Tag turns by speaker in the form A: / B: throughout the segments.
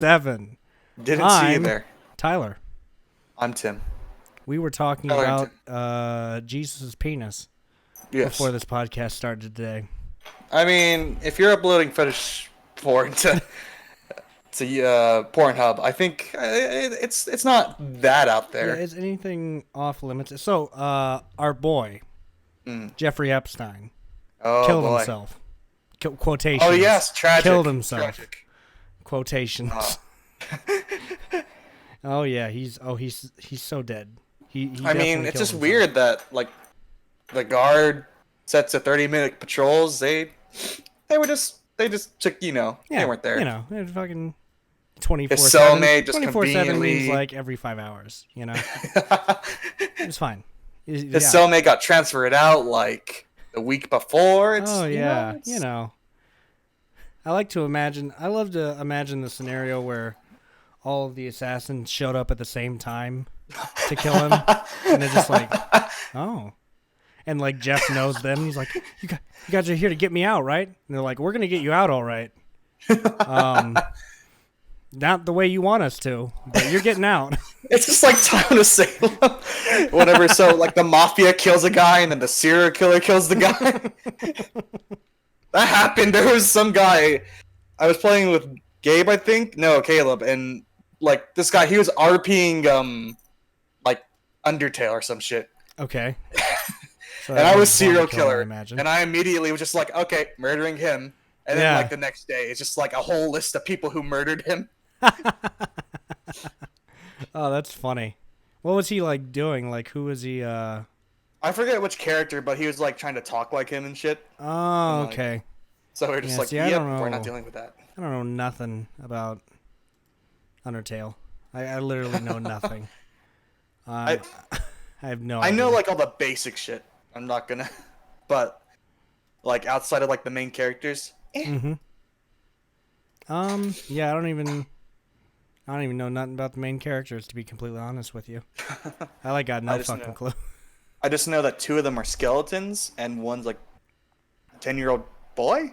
A: 7.
B: Didn't see you
A: I'm
B: there.
A: Tyler.
B: I'm Tim.
A: We were talking
B: Tyler and
A: about Jesus' penis
B: Yes.
A: before this podcast started today.
B: I mean, if you're uploading fetish porn to Pornhub, I think it's not that out
A: Yeah,
B: there.
A: is anything off limits? So, our boy,
B: Mm.
A: Jeffrey Epstein,
B: Oh
A: killed
B: boy.
A: himself. Quotations.
B: Oh yes, tragic.
A: Killed himself.
B: Tragic.
A: Quotations.
B: Oh.
A: Oh yeah, he's so dead. He
B: I mean,
A: definitely
B: it's
A: killed
B: just
A: himself.
B: weird that like the guard sets to 30-minute patrols. They just took
A: Yeah,
B: they weren't there.
A: It's fucking
B: His
A: 24/7.
B: cellmate just
A: 24/7 means
B: conveniently.
A: like every 5 hours. It's fine.
B: His
A: Yeah.
B: cellmate got transferred out like the week before. It's
A: Oh yeah,
B: it's-
A: I like to imagine. I love to imagine the scenario where all of the assassins showed up at the same time to kill him, and they're just like, oh, and like Jeff knows them. He's like, you guys are here to get me out, right? And they're like, we're gonna get you out, all right. Not the way you want us to, but you're getting out.
B: It's just like Time of Salem. Whatever. So like the mafia kills a guy and then the serial killer kills the guy. That happened. There was some guy. I was playing with Gabe, I think. No, Caleb, and like this guy, he was RPing like Undertale or some shit.
A: Okay. So
B: And
A: that
B: I was
A: means
B: serial
A: I
B: killer,
A: imagine.
B: and I immediately was just like, okay, murdering him. And then
A: Yeah.
B: like the next day, it's just like a whole list of people who murdered him.
A: Oh, that's funny. What was he like doing? Like, who was he?
B: I forget which character, but he was like trying to talk like him and shit.
A: Oh,
B: like,
A: okay.
B: So we're just
A: Yeah,
B: like,
A: see, I
B: yep,
A: don't
B: we're
A: know.
B: not dealing with that.
A: I don't know nothing about Undertale. I literally know nothing. I have no.
B: I know
A: idea.
B: like all the basic shit. I'm not gonna, but like outside of like the main characters,
A: Yeah, I don't even know nothing about the main characters, to be completely honest with you. I like got no
B: I just
A: fucking
B: know.
A: clue.
B: I just know that 2 of them are skeletons and one's like a 10-year-old boy.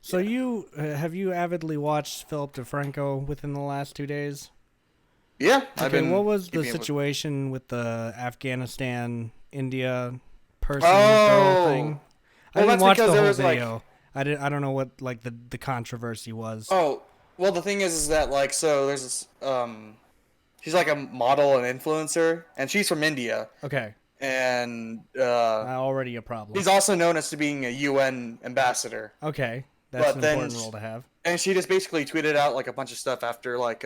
A: So you have you avidly watched Philip DeFranco within the last 2 days?
B: Yeah, I've
A: Okay,
B: been.
A: what was the
B: keeping up with-
A: situation with the Afghanistan India person
B: Oh!
A: girl thing? I
B: Well,
A: didn't
B: that's
A: watch
B: because
A: the
B: there
A: whole
B: was, like-
A: video. I don't know what like the controversy was.
B: Oh, well, the thing is that like so there's this she's like a model and influencer, and she's from India,
A: Okay,
B: and
A: already a problem.
B: he's also known as to being a UN ambassador.
A: Okay, that's
B: But
A: an
B: then
A: important role to have.
B: And she just basically tweeted out like a bunch of stuff after like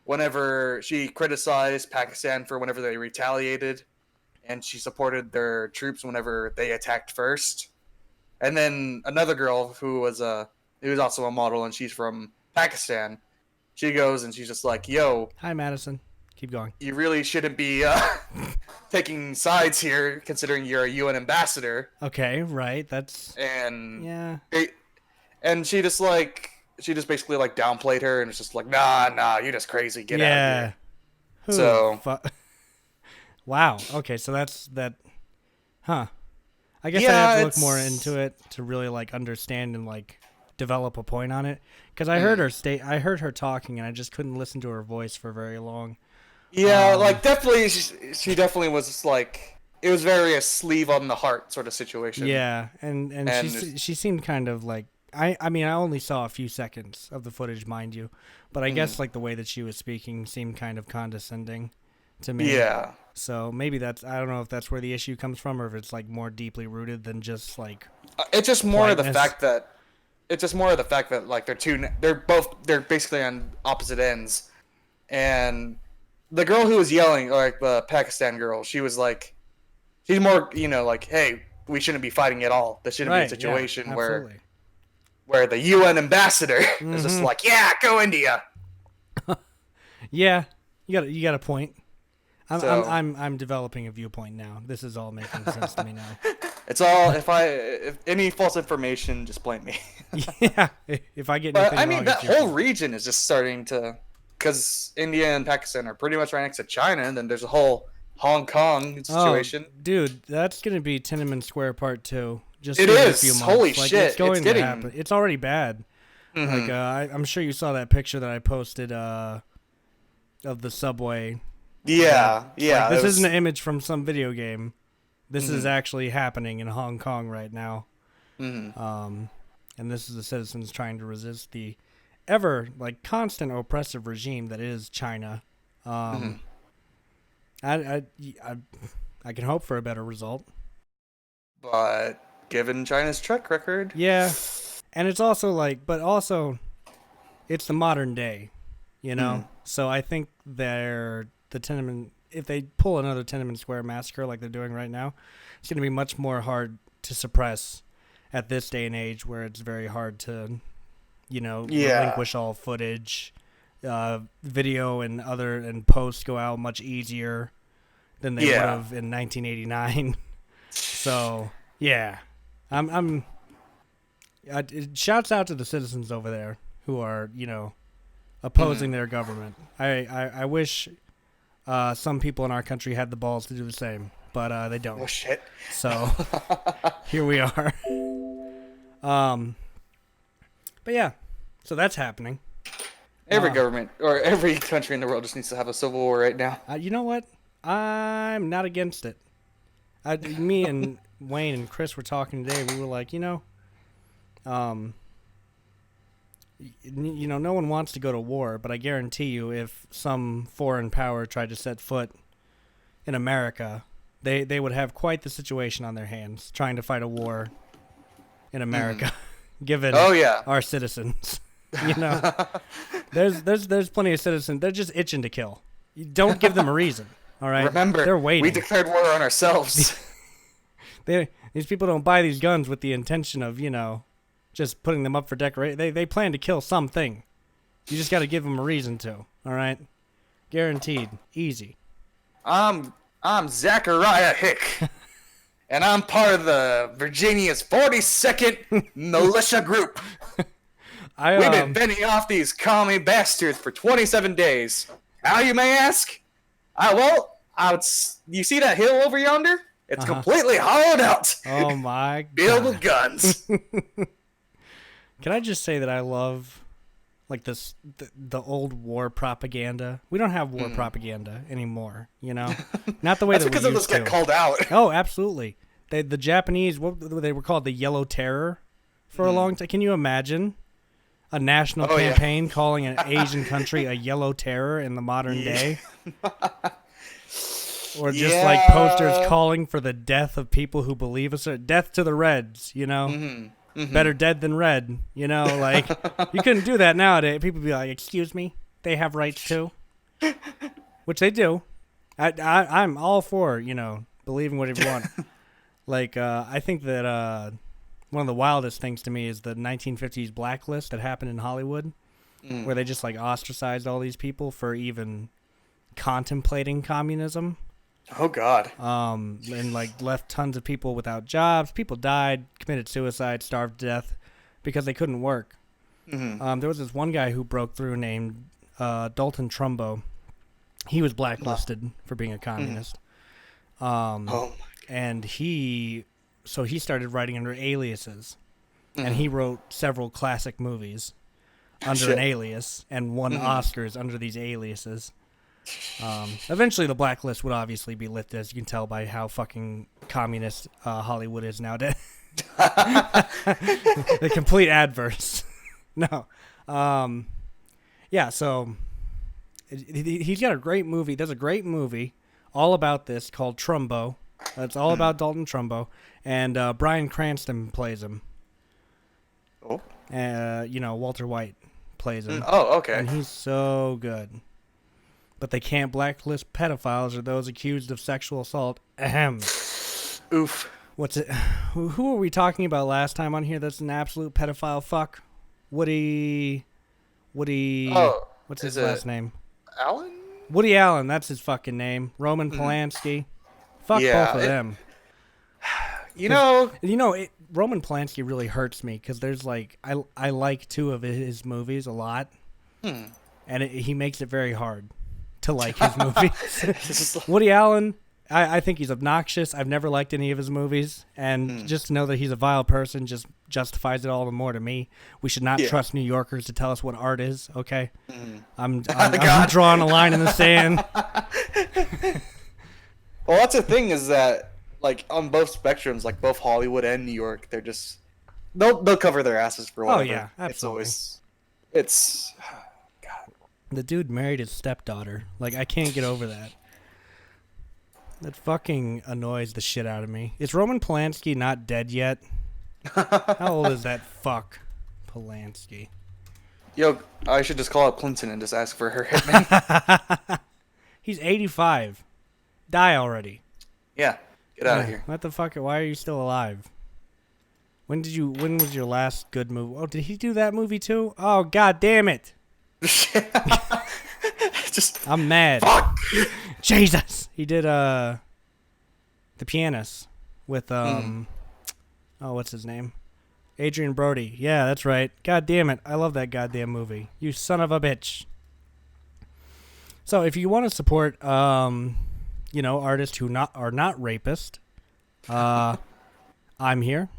B: whenever she criticized Pakistan for whenever they retaliated, and she supported their troops whenever they attacked first. And then another girl who was also a model, and she's from Pakistan. She goes and she's just like, "Yo,
A: Hi, Madison. Keep going.
B: you really shouldn't be taking sides here, considering you're a UN ambassador."
A: Okay, right. That's
B: And
A: yeah.
B: and she just basically like downplayed her and was just like, nah, you're just crazy, get out of
A: Yeah.
B: here.
A: Who
B: So-
A: wow. Okay, so that's that. Huh. I guess I
B: Yeah,
A: have to look more
B: it's-
A: into it to really like understand and like develop a point on it. Because I heard her talking, and I just couldn't listen to her voice for very long.
B: Yeah, like definitely, she definitely was just like, it was very a sleeve on the heart sort of situation.
A: Yeah, and
B: And
A: she seemed kind of like I mean I only saw a few seconds of the footage, mind you, but I guess like the way that she was speaking seemed kind of condescending to me.
B: Yeah.
A: So maybe that's I don't know if that's where the issue comes from, or if it's like more deeply rooted than just like
B: It's just more of the
A: Politeness.
B: fact that like they're basically on opposite ends, and the girl who was yelling, like the Pakistan girl, she was like, she's more like, hey, we shouldn't be fighting at all. This shouldn't be a situation
A: yeah,
B: where
A: absolutely.
B: the UN ambassador is just like, yeah, go India.
A: Yeah, you got a point.
B: So-
A: I'm developing a viewpoint now. This is all making sense to me now.
B: It's all if any false information, just blame me.
A: Yeah, if I get
B: But
A: anything
B: I mean,
A: wrong,
B: that
A: it's your
B: whole
A: fault.
B: region is just starting to, because India and Pakistan are pretty much right next to China, and then there's a whole Hong Kong situation.
A: Oh, dude, that's gonna be Tiananmen Square Part 2. Just
B: It
A: give a
B: is.
A: few months.
B: Holy
A: like,
B: shit,
A: It's going
B: it's
A: to
B: getting-
A: happen. It's already bad. Like I'm sure you saw that picture that I posted of the subway.
B: Yeah, yeah.
A: Like, this
B: it was-
A: isn't an image from some video game. This is
B: Mhm.
A: actually happening in Hong Kong right now.
B: Mhm.
A: And this is the citizens trying to resist the ever like constant oppressive regime that is China.
B: Mhm.
A: I, I, I can hope for a better result.
B: But given China's track record,
A: Yeah, and it's also like, but also, it's the modern day, you know. So I think the Tiananmen, if they pull another Tiananmen Square massacre like they're doing right now, it's going to be much more hard to suppress at this day and age, where it's very hard to, relinquish all footage, video and posts go out much easier than they would have in 1989. So yeah, shouts out to the citizens over there who are, opposing their government. I wish some people in our country had the balls to do the same, but they don't.
B: oh shit.
A: So here we are. But yeah, so that's happening.
B: Every government or every country in the world just needs to have a civil war right now.
A: You know what? I'm not against it. Me and Wayne and Chris were talking today. We were like, no one wants to go to war, but I guarantee you, if some foreign power tried to set foot in America, they would have quite the situation on their hands trying to fight a war in America, given our citizens. There's plenty of citizens. They're just itching to kill. You don't give them a reason. All right.
B: Remember,
A: they're waiting.
B: We declared war on ourselves.
A: These people don't buy these guns with the intention of, just putting them up for decoration. They plan to kill something. You just got to give them a reason to. All right. Guaranteed. Easy.
B: I'm Zachariah Hick, and I'm part of the Virginia's 42nd militia group. We've been fending off these commie bastards for 27 days. How, you may ask? You see that hill over yonder? It's completely hollowed out.
A: Oh my god.
B: Filled with guns.
A: Can I just say that I love like the old war propaganda? We don't have war propaganda anymore, Not the way
B: That's
A: that
B: because
A: we
B: of
A: used
B: us
A: to.
B: get called out.
A: Oh, absolutely. The Japanese, they were called the Yellow Terror for a long time. Can you imagine a national campaign calling an Asian country a Yellow Terror in the modern day? Or just like posters calling for the death of people who believe death to the Reds, Better dead than red, like you couldn't do that nowadays. People would be like, excuse me, they have rights too, which they do. I'm all for, believing whatever you want. Like, I think that one of the wildest things to me is the 1950s blacklist that happened in Hollywood, where they just like ostracized all these people for even contemplating communism.
B: Oh God.
A: And like left tons of people without jobs. People died, committed suicide, starved to death because they couldn't work. There was this one guy who broke through named Dalton Trumbo. He was blacklisted for being a communist. And he started writing under aliases, and he wrote several classic movies under an alias and won Oscars under these aliases. Eventually the blacklist would obviously be lifted, as you can tell by how fucking communist Hollywood is nowadays. The complete adverse. No. Yeah, so he's got a great movie. There's a great movie all about this called Trumbo. It's all about Dalton Trumbo, and Bryan Cranston plays him.
B: Oh.
A: Walter White plays him.
B: Oh, okay.
A: And he's so good. But they can't blacklist pedophiles or those accused of sexual assault. Ahem.
B: Oof.
A: What's it? Who were we talking about last time on here that's an absolute pedophile fuck? Woody.
B: Oh.
A: What's his last name?
B: Allen?
A: Woody Allen, that's his fucking name. Roman Polanski. Fuck both of them. Roman Polanski really hurts me because there's like, I like two of his movies a lot. And he makes it very hard to like his movies. Woody Allen, I think he's obnoxious. I've never liked any of his movies, and just to know that he's a vile person just justifies it all the more to me. We should not trust New Yorkers to tell us what art is. Okay, I'm drawing a line in the sand.
B: Well, that's the thing is that like on both spectrums, like both Hollywood and New York, they're just they'll cover their asses for whatever.
A: Oh yeah, absolutely.
B: It's
A: God. The dude married his stepdaughter. Like I can't get over that. That fucking annoys the shit out of me. Is Roman Polanski not dead yet? How old is that fuck Polanski?
B: Yo, I should just call up Clinton and just ask for her hitman.
A: He's 85. Die already.
B: Yeah, get out of here.
A: What the fuck? Why are you still alive? When was your last good movie? Oh, did he do that movie too? Oh, god damn it. I'm mad.
B: Fuck.
A: Jesus. He did The Pianist with oh, what's his name? Adrian Brody. Yeah, that's right. God damn it. I love that goddamn movie. You son of a bitch. So, if you want to support artists who are not rapists, I'm here.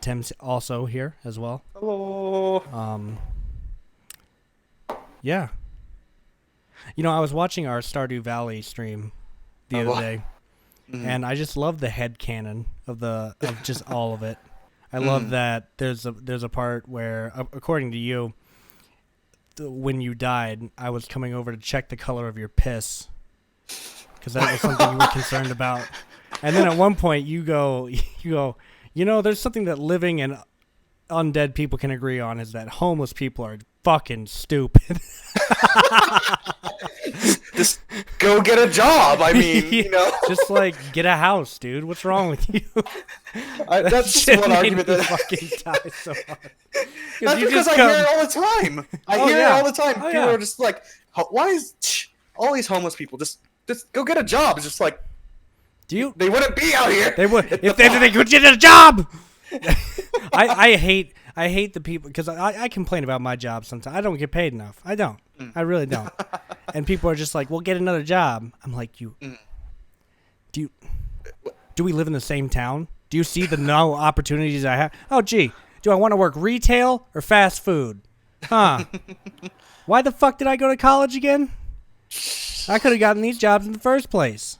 A: Tim's also here as well.
B: Hello.
A: Yeah. I was watching our Stardew Valley stream the other day, and I just love the headcanon of just all of it. I love that there's a part where, according to you, when you died, I was coming over to check the color of your piss, because that was something you were concerned about. And then at one point you go, there's something that living and undead people can agree on is that homeless people are fucking stupid.
B: Just go get a job. I mean,
A: just like get a house, dude. What's wrong with you?
B: That's just one argument that
A: fucking die so hard.
B: That's because I hear it all the time. I hear it all the time. People are just like, why is all these homeless people just go get a job? It's just like, they wouldn't be out here.
A: They would if they could get a job. I hate the people because I complain about my job sometimes. I don't get paid enough. I don't. I really don't. And people are just like, "Well, get another job." I'm like, do we live in the same town? Do you see the no opportunities I have? Oh, gee, do I want to work retail or fast food? Huh? Why the fuck did I go to college again? I could have gotten these jobs in the first place.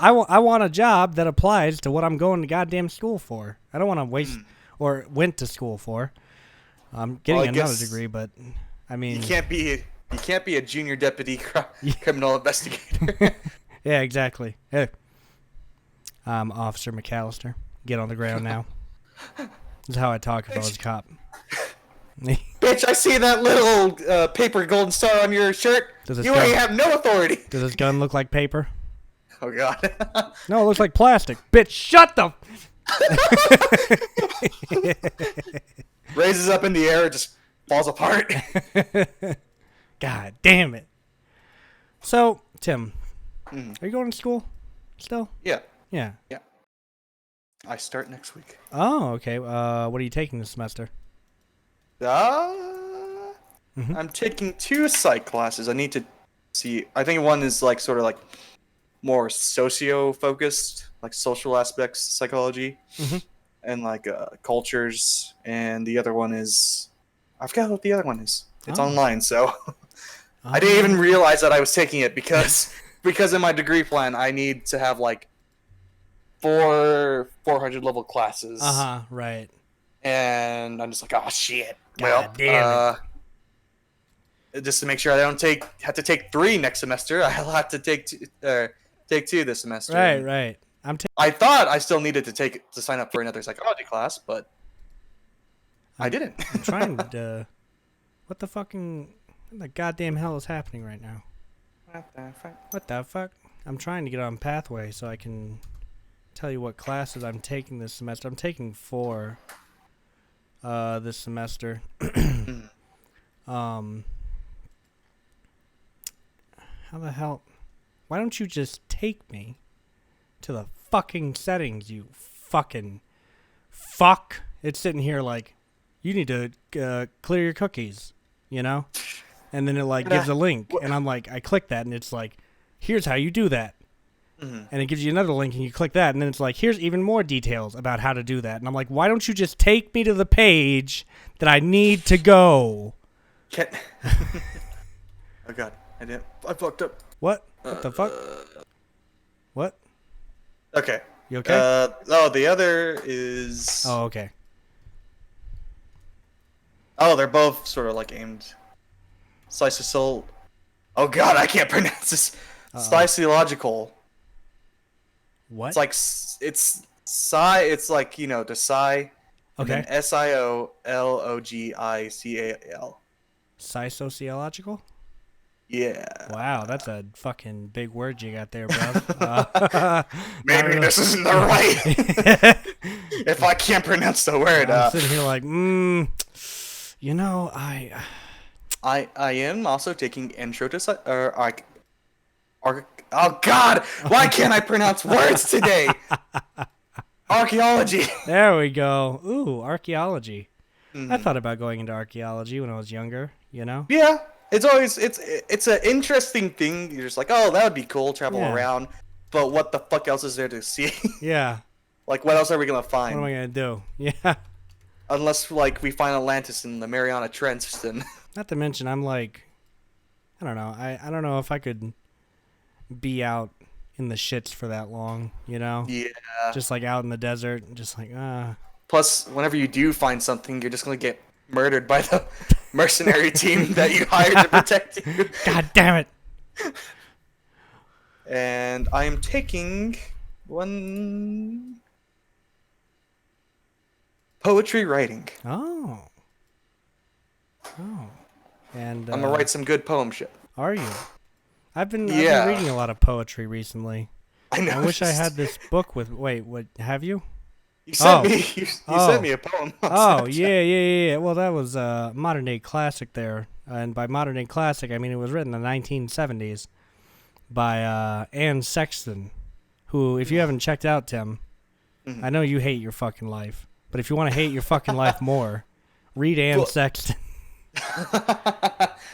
A: I want a job that applies to what I'm going to goddamn school for. I don't want to waste or went to school for. I'm getting another degree, but I mean,
B: you can't be a junior deputy criminal investigator.
A: Yeah, exactly. Hey, I'm Officer McAllister. Get on the ground now. This is how I talk if I was a cop.
B: Bitch, I see that little paper golden star on your shirt. You ain't have no authority.
A: Does this gun look like paper?
B: Oh, God.
A: No, it looks like plastic. Bitch, shut the...
B: Raises up in the air, it just falls apart.
A: God damn it. So, Tim, are you going to school still?
B: Yeah.
A: Yeah.
B: Yeah. I start next week.
A: Oh, okay. What are you taking this semester?
B: I'm taking 2 psych classes. I need to see. I think one is like sort of like more socio-focused, like social aspects, psychology, and like cultures. And the other one is, I forgot what the other one is. It's online, so I didn't even realize that I was taking it because in my degree plan I need to have like 400 level classes.
A: Right.
B: And I'm just like, oh shit.
A: God damn it.
B: Just to make sure I don't have to take 3 next semester, I'll have to take 2 this semester.
A: Right.
B: I thought I still needed to sign up for another psychology class, but I didn't.
A: I'm trying to. What the goddamn hell is happening right now? What the fuck? I'm trying to get on Pathway so I can tell you what classes I'm taking this semester. I'm taking 4 this semester. How the hell? Why don't you just take me to the fucking settings, you fucking fuck? It's sitting here like, you need to clear your cookies, and then it like gives a link, and I'm like, I click that, and it's like, here's how you do that. And it gives you another link, and you click that, and then it's like, here's even more details about how to do that. And I'm like, why don't you just take me to the page that I need to go?
B: Can't. Oh god, I fucked up.
A: What? What the fuck? What?
B: Okay.
A: You okay?
B: The other is.
A: Oh, okay.
B: Oh, they're both sort of like aimed. Slice of soul. Oh god, I can't pronounce this. Sliceological.
A: What?
B: It's like it's psi. It's like to psi. And
A: Okay.
B: then SIOLOGICAL.
A: Sociological?
B: Yeah.
A: Wow, that's a fucking big word you got there, bro.
B: Maybe this isn't the right. If I can't pronounce the word.
A: I'm sitting here like,
B: I am also taking intro to oh god, why can't I pronounce words today? Archaeology.
A: There we go. Ooh, archaeology. I thought about going into archaeology when I was younger,
B: Yeah, it's an interesting thing. You're just like, oh, that would be cool, travel
A: Yeah.
B: around. But what the fuck else is there to see?
A: Yeah.
B: Like, what else are we gonna
A: What am
B: find?
A: I going to do? Yeah.
B: Unless like we find Atlantis in the Mariana Trench, then.
A: Not to mention, I'm like, I don't know. I don't know if I could be out in the shits for that long,
B: Yeah.
A: Just like out in the desert, just like,
B: Plus, whenever you do find something, you're just gonna get murdered by the mercenary team that you hired to protect you.
A: God damn it.
B: And I am taking one poetry writing.
A: Oh. And
B: I'm gonna write some good poem shit.
A: Are you? I've been
B: Yeah.
A: reading a lot of poetry recently.
B: I know.
A: I wish I had this book with. Wait, what? Have you?
B: You sent
A: Oh.
B: me. You sent me a poem. On
A: Oh,
B: Snapchat.
A: yeah. Well, that was a modern day classic there. And by modern day classic, I mean it was written in the 1970s by Anne Sexton, who, if you haven't checked out, Tim, I know you hate your fucking life, but if you want to hate your fucking life more, read Anne Sexton.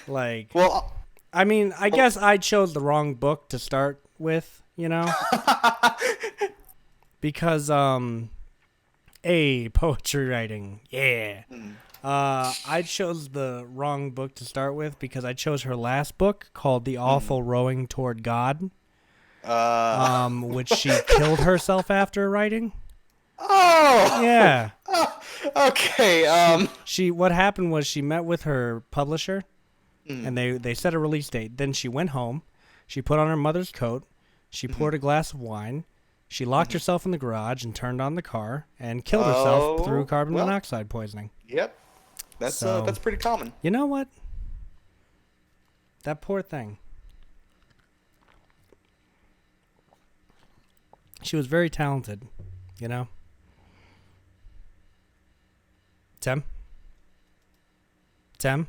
A: Like,
B: Well,
A: I mean, I guess I chose the wrong book to start with, because poetry writing, yeah. I chose the wrong book to start with because I chose her last book called The Awful Rowing Toward God, which she killed herself after writing.
B: oh,
A: Yeah.
B: okay.
A: What happened was she met with her publisher, and they set a release date. Then she went home. She put on her mother's coat. She poured a glass of wine. She locked herself in the garage and turned on the car and killed herself through carbon monoxide poisoning.
B: Yep. That's pretty common.
A: You know what? That poor thing. She was very talented, Tim? Tim?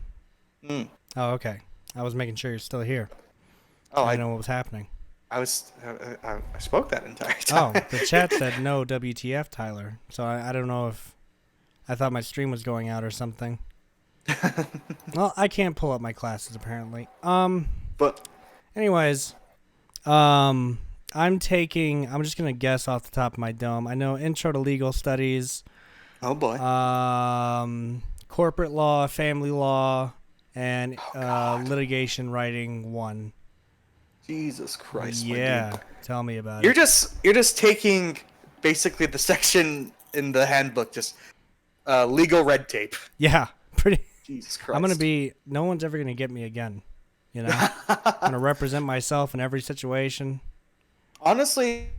A: Oh, okay. I was making sure you're still here.
B: Oh,
A: I didn't know what was happening.
B: I spoke that entire time.
A: Oh, the chat said no WTF, Tyler. So I don't know if I thought my stream was going out or something. Well, I can't pull up my classes apparently.
B: But
A: anyways, I'm just going to guess off the top of my dome. I know Intro to Legal Studies,
B: oh boy.
A: Corporate Law, Family Law, and Litigation Writing 1.
B: Jesus Christ. my
A: Yeah,
B: dude.
A: tell me about
B: You're
A: it.
B: just taking basically the section in the handbook, just legal red tape.
A: Yeah, pretty.
B: Jesus Christ.
A: I'm going to be, no one's ever going to get me again. I'm going to represent myself in every situation.
B: Honestly,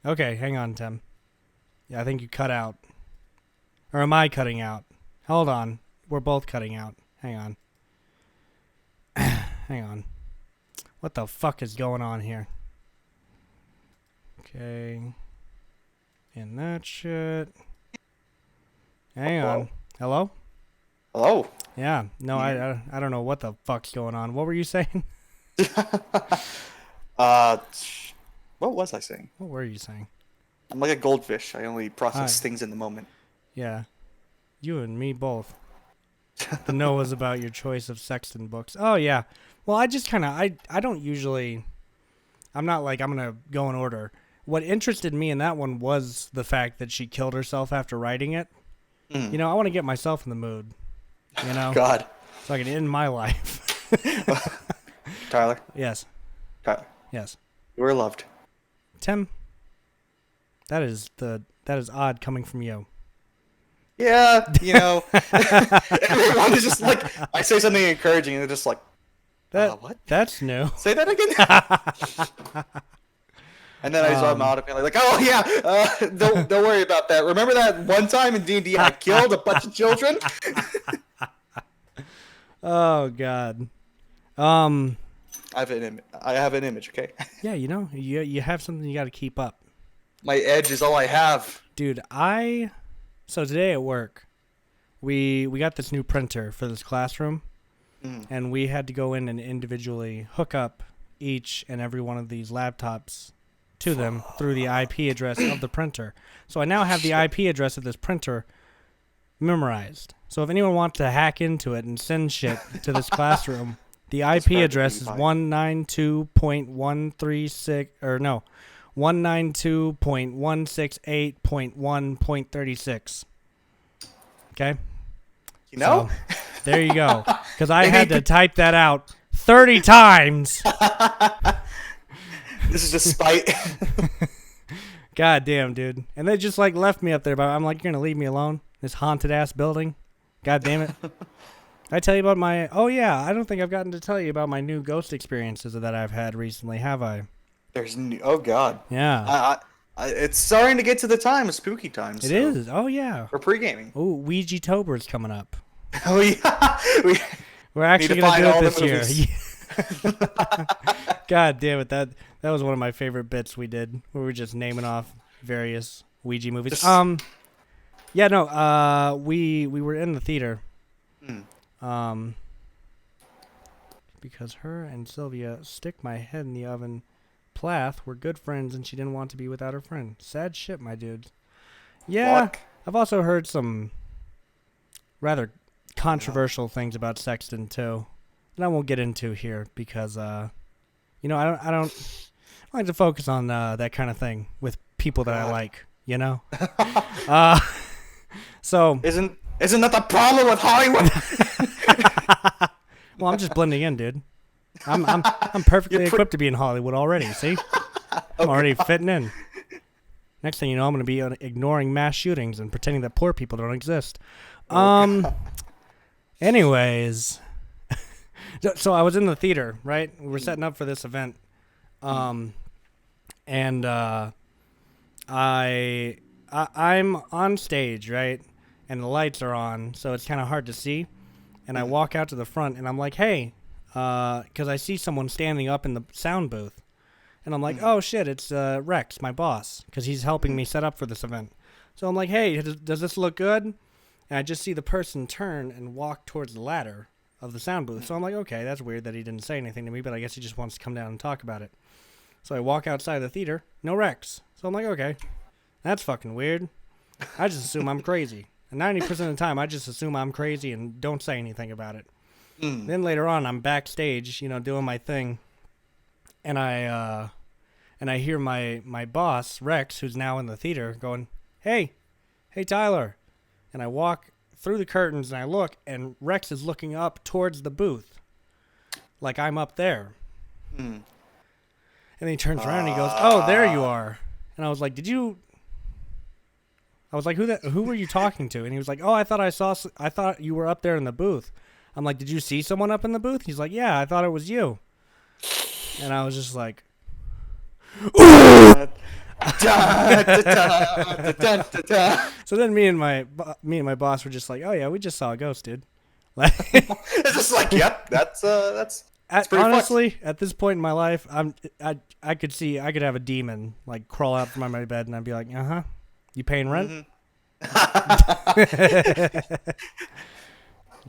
A: Okay, hang on, Tim. Yeah, I think you cut out. Or am I cutting out? Hold on. We're both cutting out. Hang on. Hang on. What the fuck is going on here? Okay. And that shit. Hang on. Hello?
B: hello.
A: Yeah. No, I don't know what the fuck's going on. What were you saying?
B: What was I saying?
A: What were you saying?
B: I'm like a goldfish. I only process
A: Hi.
B: things in the moment.
A: Yeah. You and me both. The no was about your choice of Sexton books. Oh yeah. Well, I just kind of I don't usually. I'm not like I'm gonna go in order. What interested me in that one was the fact that she killed herself after writing it. You know, I want to get myself in the mood. You know,
B: God.
A: so I can end my life.
B: Tyler.
A: Yes.
B: Tyler.
A: Yes.
B: You were loved.
A: Tim. That is odd coming from you.
B: Yeah, you know. Everyone is just like, I say something encouraging, and they're just like, what?
A: That's new.
B: Say that again. And then I saw him out and be like, oh yeah, don't worry about that. Remember that one time in D&D I killed a bunch of children?
A: Oh God.
B: I have an image, okay?
A: Yeah, you know, you have something you got to keep up.
B: My edge is all I have.
A: Dude, so today at work, we got this new printer for this classroom, and we had to go in and individually hook up each and every one of these laptops to them through the IP address of the printer. So I now have the IP address of this printer memorized. So if anyone wants to hack into it and send shit to this classroom, the IP address is 192.136 or no, 192.168.1.36. Okay?
B: You know?
A: So, there you go. Because I had to type that out 30 times.
B: This is just spite.
A: God damn, dude. And they just like left me up there, but I'm like, you're going to leave me alone? This haunted ass building? God damn it. I tell you about my... Oh, yeah. I don't think I've gotten to tell you about my new ghost experiences that I've had recently, have I?
B: Oh, God.
A: Yeah.
B: It's starting to get to the time of spooky times.
A: It is. Oh, yeah.
B: We're pre-gaming.
A: Oh, Ouija-tober's coming up.
B: Oh, yeah.
A: We're actually going to do it this year.
B: movies.
A: God damn it. That was one of my favorite bits we did, where we were just naming off various Ouija movies. Yeah, no, we were in the theater. Because her and Sylvia stick my head in the oven. Plath were good friends, and she didn't want to be without her friend. Sad shit, my dude. Yeah,
B: Fuck.
A: I've also heard some rather controversial things about Sexton too, that I won't get into here because, you know, I don't like to focus on that kind of thing with people that I like. You know. So
B: isn't that the problem with Hollywood?
A: Well, I'm just blending in, dude. I'm perfectly equipped to be in Hollywood already. See, I'm already fitting in. Next thing you know, I'm going to be ignoring mass shootings and pretending that poor people don't exist. Anyways, so I was in the theater, right? We were setting up for this event, and I'm on stage, right? And the lights are on, so it's kind of hard to see. And I walk out to the front, and I'm like, hey, because I see someone standing up in the sound booth. And I'm like, oh, shit, it's Rex, my boss, because he's helping me set up for this event. So I'm like, hey, does this look good? And I just see the person turn and walk towards the ladder of the sound booth. So I'm like, okay, that's weird that he didn't say anything to me, but I guess he just wants to come down and talk about it. So I walk outside the theater, no Rex. So I'm like, okay, that's fucking weird. I just assume I'm crazy. And 90% of the time, I just assume I'm crazy and don't say anything about it. Then later on, I'm backstage, you know, doing my thing, and I hear my boss, Rex, who's now in the theater, going, hey, Tyler. And I walk through the curtains, and I look, and Rex is looking up towards the booth, like I'm up there. And then he turns around, and he goes, oh, there you are. And I was like, who were you talking to? And he was like, oh, I thought you were up there in the booth. I'm like, did you see someone up in the booth? He's like, yeah, I thought it was you. And I was just like, so then me and my boss were just like, oh yeah, we just saw a ghost, dude. Like,
B: it's just like, yep, that's pretty
A: honestly,
B: fucked.
A: at this point in my life, I could have a demon like crawl out from my bed, and I'd be like, you paying rent?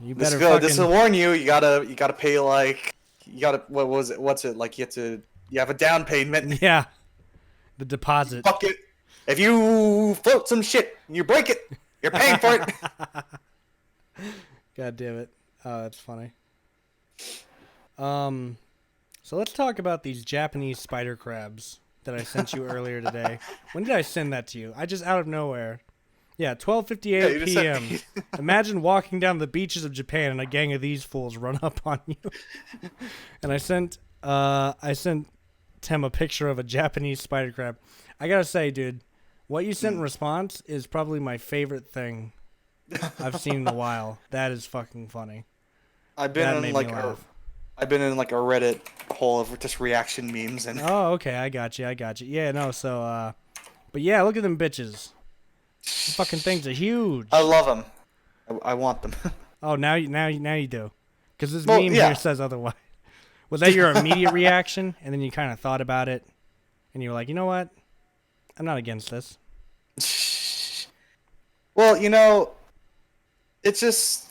A: You better
B: this will warn you. You gotta pay you have a down payment.
A: Yeah, the deposit.
B: Fuck it. If you float some shit and you break it, you're paying for it.
A: God damn it. Oh, that's funny. So let's talk about these Japanese spider crabs that I sent you earlier today. When did I send that to you? I just out of nowhere. Yeah, 12:58 p.m. Imagine walking down the beaches of Japan and a gang of these fools run up on you. And I sent Tim a picture of a Japanese spider crab. I gotta say, dude, what you sent in response is probably my favorite thing I've seen in a while. That is fucking funny.
B: I've been in like a Reddit hole of just reaction memes and.
A: Oh, okay, I got you. Yeah, no, so but yeah, look at them bitches. The fucking things are huge.
B: I love them. I want them.
A: Oh, now you do, because this meme here says otherwise. Was that your immediate reaction, and then you kind of thought about it, and you were like, you know what? I'm not against this.
B: Well, it's just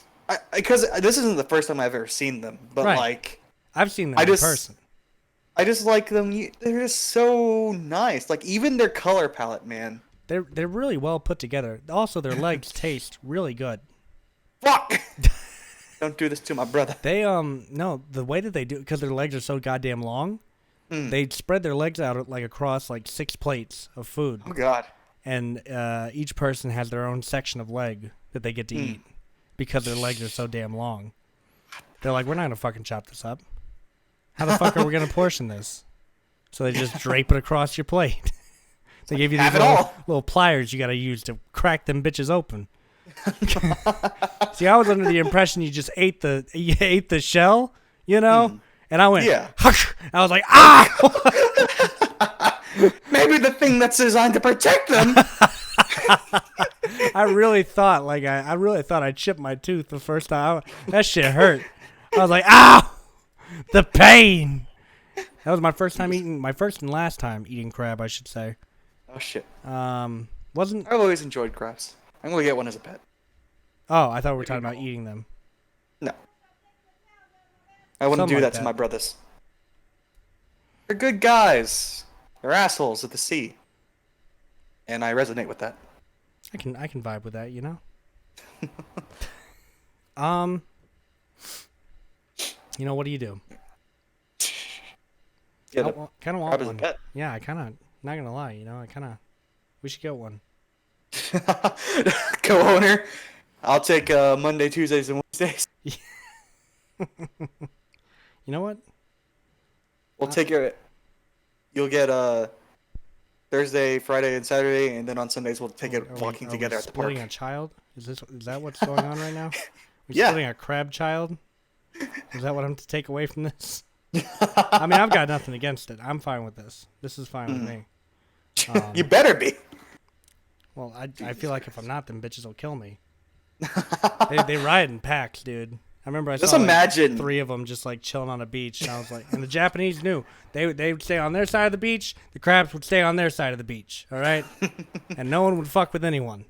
B: because this isn't the first time I've ever seen them, but
A: Right.
B: like
A: I've seen them in person.
B: I just like them. They're just so nice. Like even their color palette, man.
A: They're really well put together. Also, their legs taste really good.
B: Fuck! Don't do this to my brother.
A: They no, the way that they do, because their legs are so goddamn long, they spread their legs out like across like 6 plates of food,
B: Oh god.
A: and each person has their own section of leg that they get to eat because their legs are so damn long. They're like, we're not gonna fucking chop this up. How the fuck are we gonna portion this? So they just drape it across your plate. They give you these little pliers you gotta use to crack them bitches open. See, I was under the impression you just ate the shell, and I went,
B: Yeah.
A: I was like, ah!
B: Maybe the thing that's designed to protect them.
A: I really thought I'd chipped my tooth the first time. That shit hurt. I was like, ow! The pain. That was my first and last time eating crab, I should say.
B: Oh shit.
A: Wasn't.
B: I've always enjoyed crabs. I'm gonna get one as a pet.
A: Oh, I thought we were talking about eating them.
B: No. I wouldn't
A: Something
B: do
A: like
B: that to
A: that.
B: my brothers. They're good guys. They're assholes at the sea. And I resonate with that.
A: I can vibe with that, what do you do?
B: Get
A: I
B: a
A: kind of want
B: crab as a
A: one.
B: pet.
A: Yeah, I kind of. Not gonna lie, we should get one.
B: Co-owner. I'll take Monday, Tuesdays, and Wednesdays.
A: You know what?
B: We'll take your. You'll get Thursday, Friday, and Saturday, and then on Sundays we'll take it walking together at the park.
A: Splitting a child? Is that what's going on right now? We're
B: Yeah.
A: splitting a crab child? Is that what I'm to take away from this? I mean, I've got nothing against it. I'm fine with this. This is fine with me.
B: You better be.
A: Well, I feel like if I'm not, them bitches will kill me. They ride in packs, dude. I remember I
B: Just
A: saw
B: imagine.
A: 3 of them just like chilling on a beach, and I was like, and the Japanese knew they would stay on their side of the beach, the crabs would stay on their side of the beach, all right, and no one would fuck with anyone.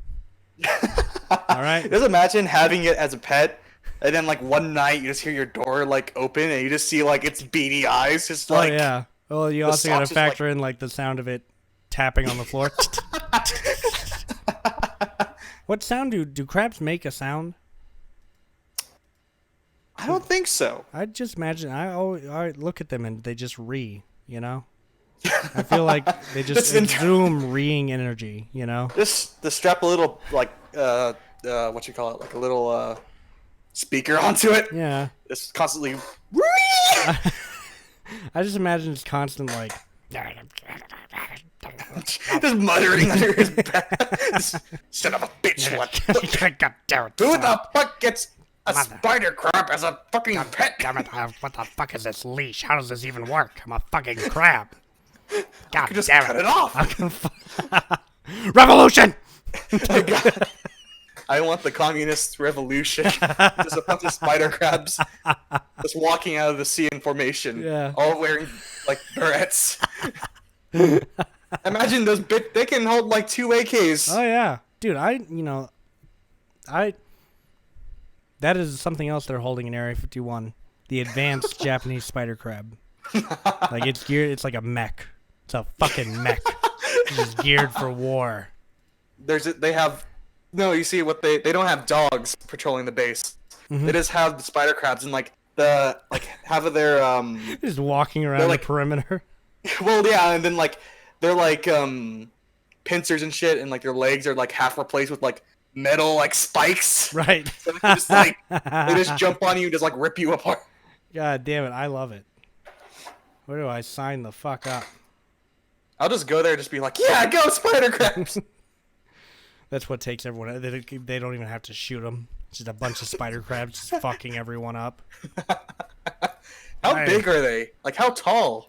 A: All right.
B: Just imagine having it as a pet, and then like one night you just hear your door like open, and you just see like its beady eyes, just like.
A: Oh yeah. Well, you also got to factor in like the sound of it tapping on the floor. What sound do crabs make? A sound?
B: I don't think so.
A: I just imagine I look at them and they just I feel like they just exude reeing energy,
B: Just to strap a little like what you call it, like a little speaker onto it.
A: Yeah.
B: It's constantly.
A: I just imagine it's constant like.
B: Just muttering under his breath. Son of a bitch!
A: God damn it.
B: Who the fuck gets a spider crab as a fucking pet?
A: Damn it! What the fuck is this leash? How does this even work? I'm a fucking crab. God
B: Just
A: damn
B: cut
A: it!
B: it off.
A: Revolution!
B: I want the communist revolution. Just a bunch of spider crabs just walking out of the sea in formation,
A: Yeah.
B: all wearing like berets. Imagine those they can hold like 2 AKs.
A: Oh yeah, dude. That is something else they're holding in Area 51. The advanced Japanese spider crab. Like it's geared. It's like a mech. It's a fucking mech. It's geared for war.
B: You see what they don't have dogs patrolling the base.
A: Mhm.
B: They just have the spider crabs and like half of their
A: Just walking around
B: They're
A: the
B: like-
A: perimeter.
B: well, yeah, and then like they're like pincers and shit, and like their legs are like half replaced with like metal like spikes.
A: Right.
B: So they can just like they just jump on you and just like rip you apart.
A: God damn it, I love it. Where do I sign the fuck up?
B: I'll just go there and just be like, yeah, go spider crabs.
A: That's what takes everyone. They don't even have to shoot them. It's just a bunch of spider crabs just fucking everyone up.
B: How
A: Right.
B: big are they? Like how tall?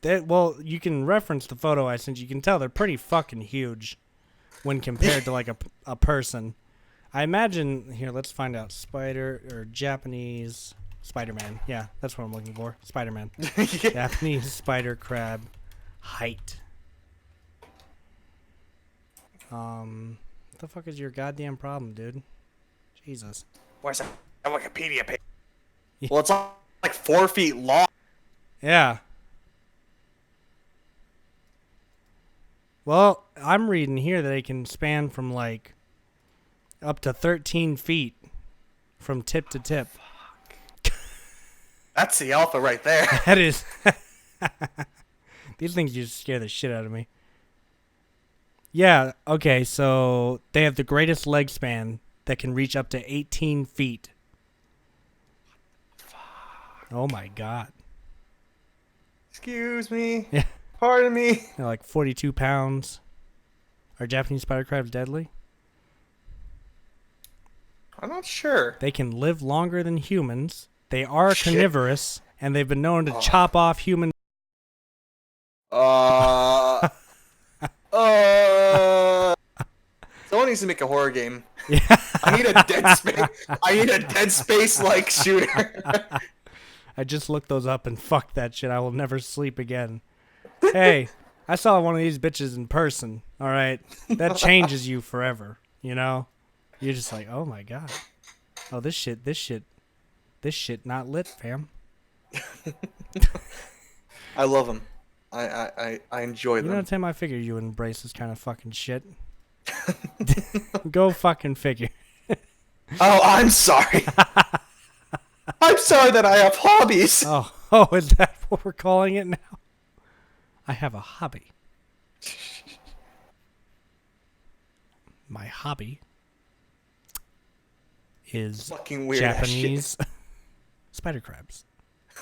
A: Well, you can reference the photo I sent you. You can tell they're pretty fucking huge when compared to like a person. I imagine here. Let's find out. Spider or Japanese Spider-Man. Yeah, that's what I'm looking for. Spider-Man.
B: Yeah.
A: Japanese spider crab height. What the fuck is your goddamn problem, dude? Jesus.
B: Where's that Wikipedia page? Well, it's like 4 feet long.
A: Yeah. Well, I'm reading here that they can span from like up to 13 feet from tip to tip.
B: That's the alpha right there.
A: That is. These things just scare the shit out of me. Yeah, okay, so they have the greatest leg span that can reach up to 18 feet. Oh my god.
B: Excuse me.
A: Yeah.
B: Pardon me.
A: They're like 42 pounds. Are Japanese spider crabs deadly?
B: I'm not sure.
A: They can live longer than humans. They are
B: Shit.
A: carnivorous, and they've been known to chop off human.
B: Someone needs to make a horror game.
A: Yeah.
B: I need a Dead Space. I need a Dead Space like shooter.
A: I just looked those up and fuck that shit. I will never sleep again. Hey, I saw one of these bitches in person. All right, that changes you forever. You know, you're just like, oh my god, oh this shit, not lit, fam.
B: I love them. I enjoy
A: You
B: them.
A: know, Tim, I figure you would embrace this kind of fucking shit. Go fucking figure.
B: Oh, I'm sorry. I'm sorry that I have hobbies.
A: Oh, is that what we're calling it now? I have a hobby. My hobby is
B: Fucking weird ass shit.
A: Japanese spider crabs.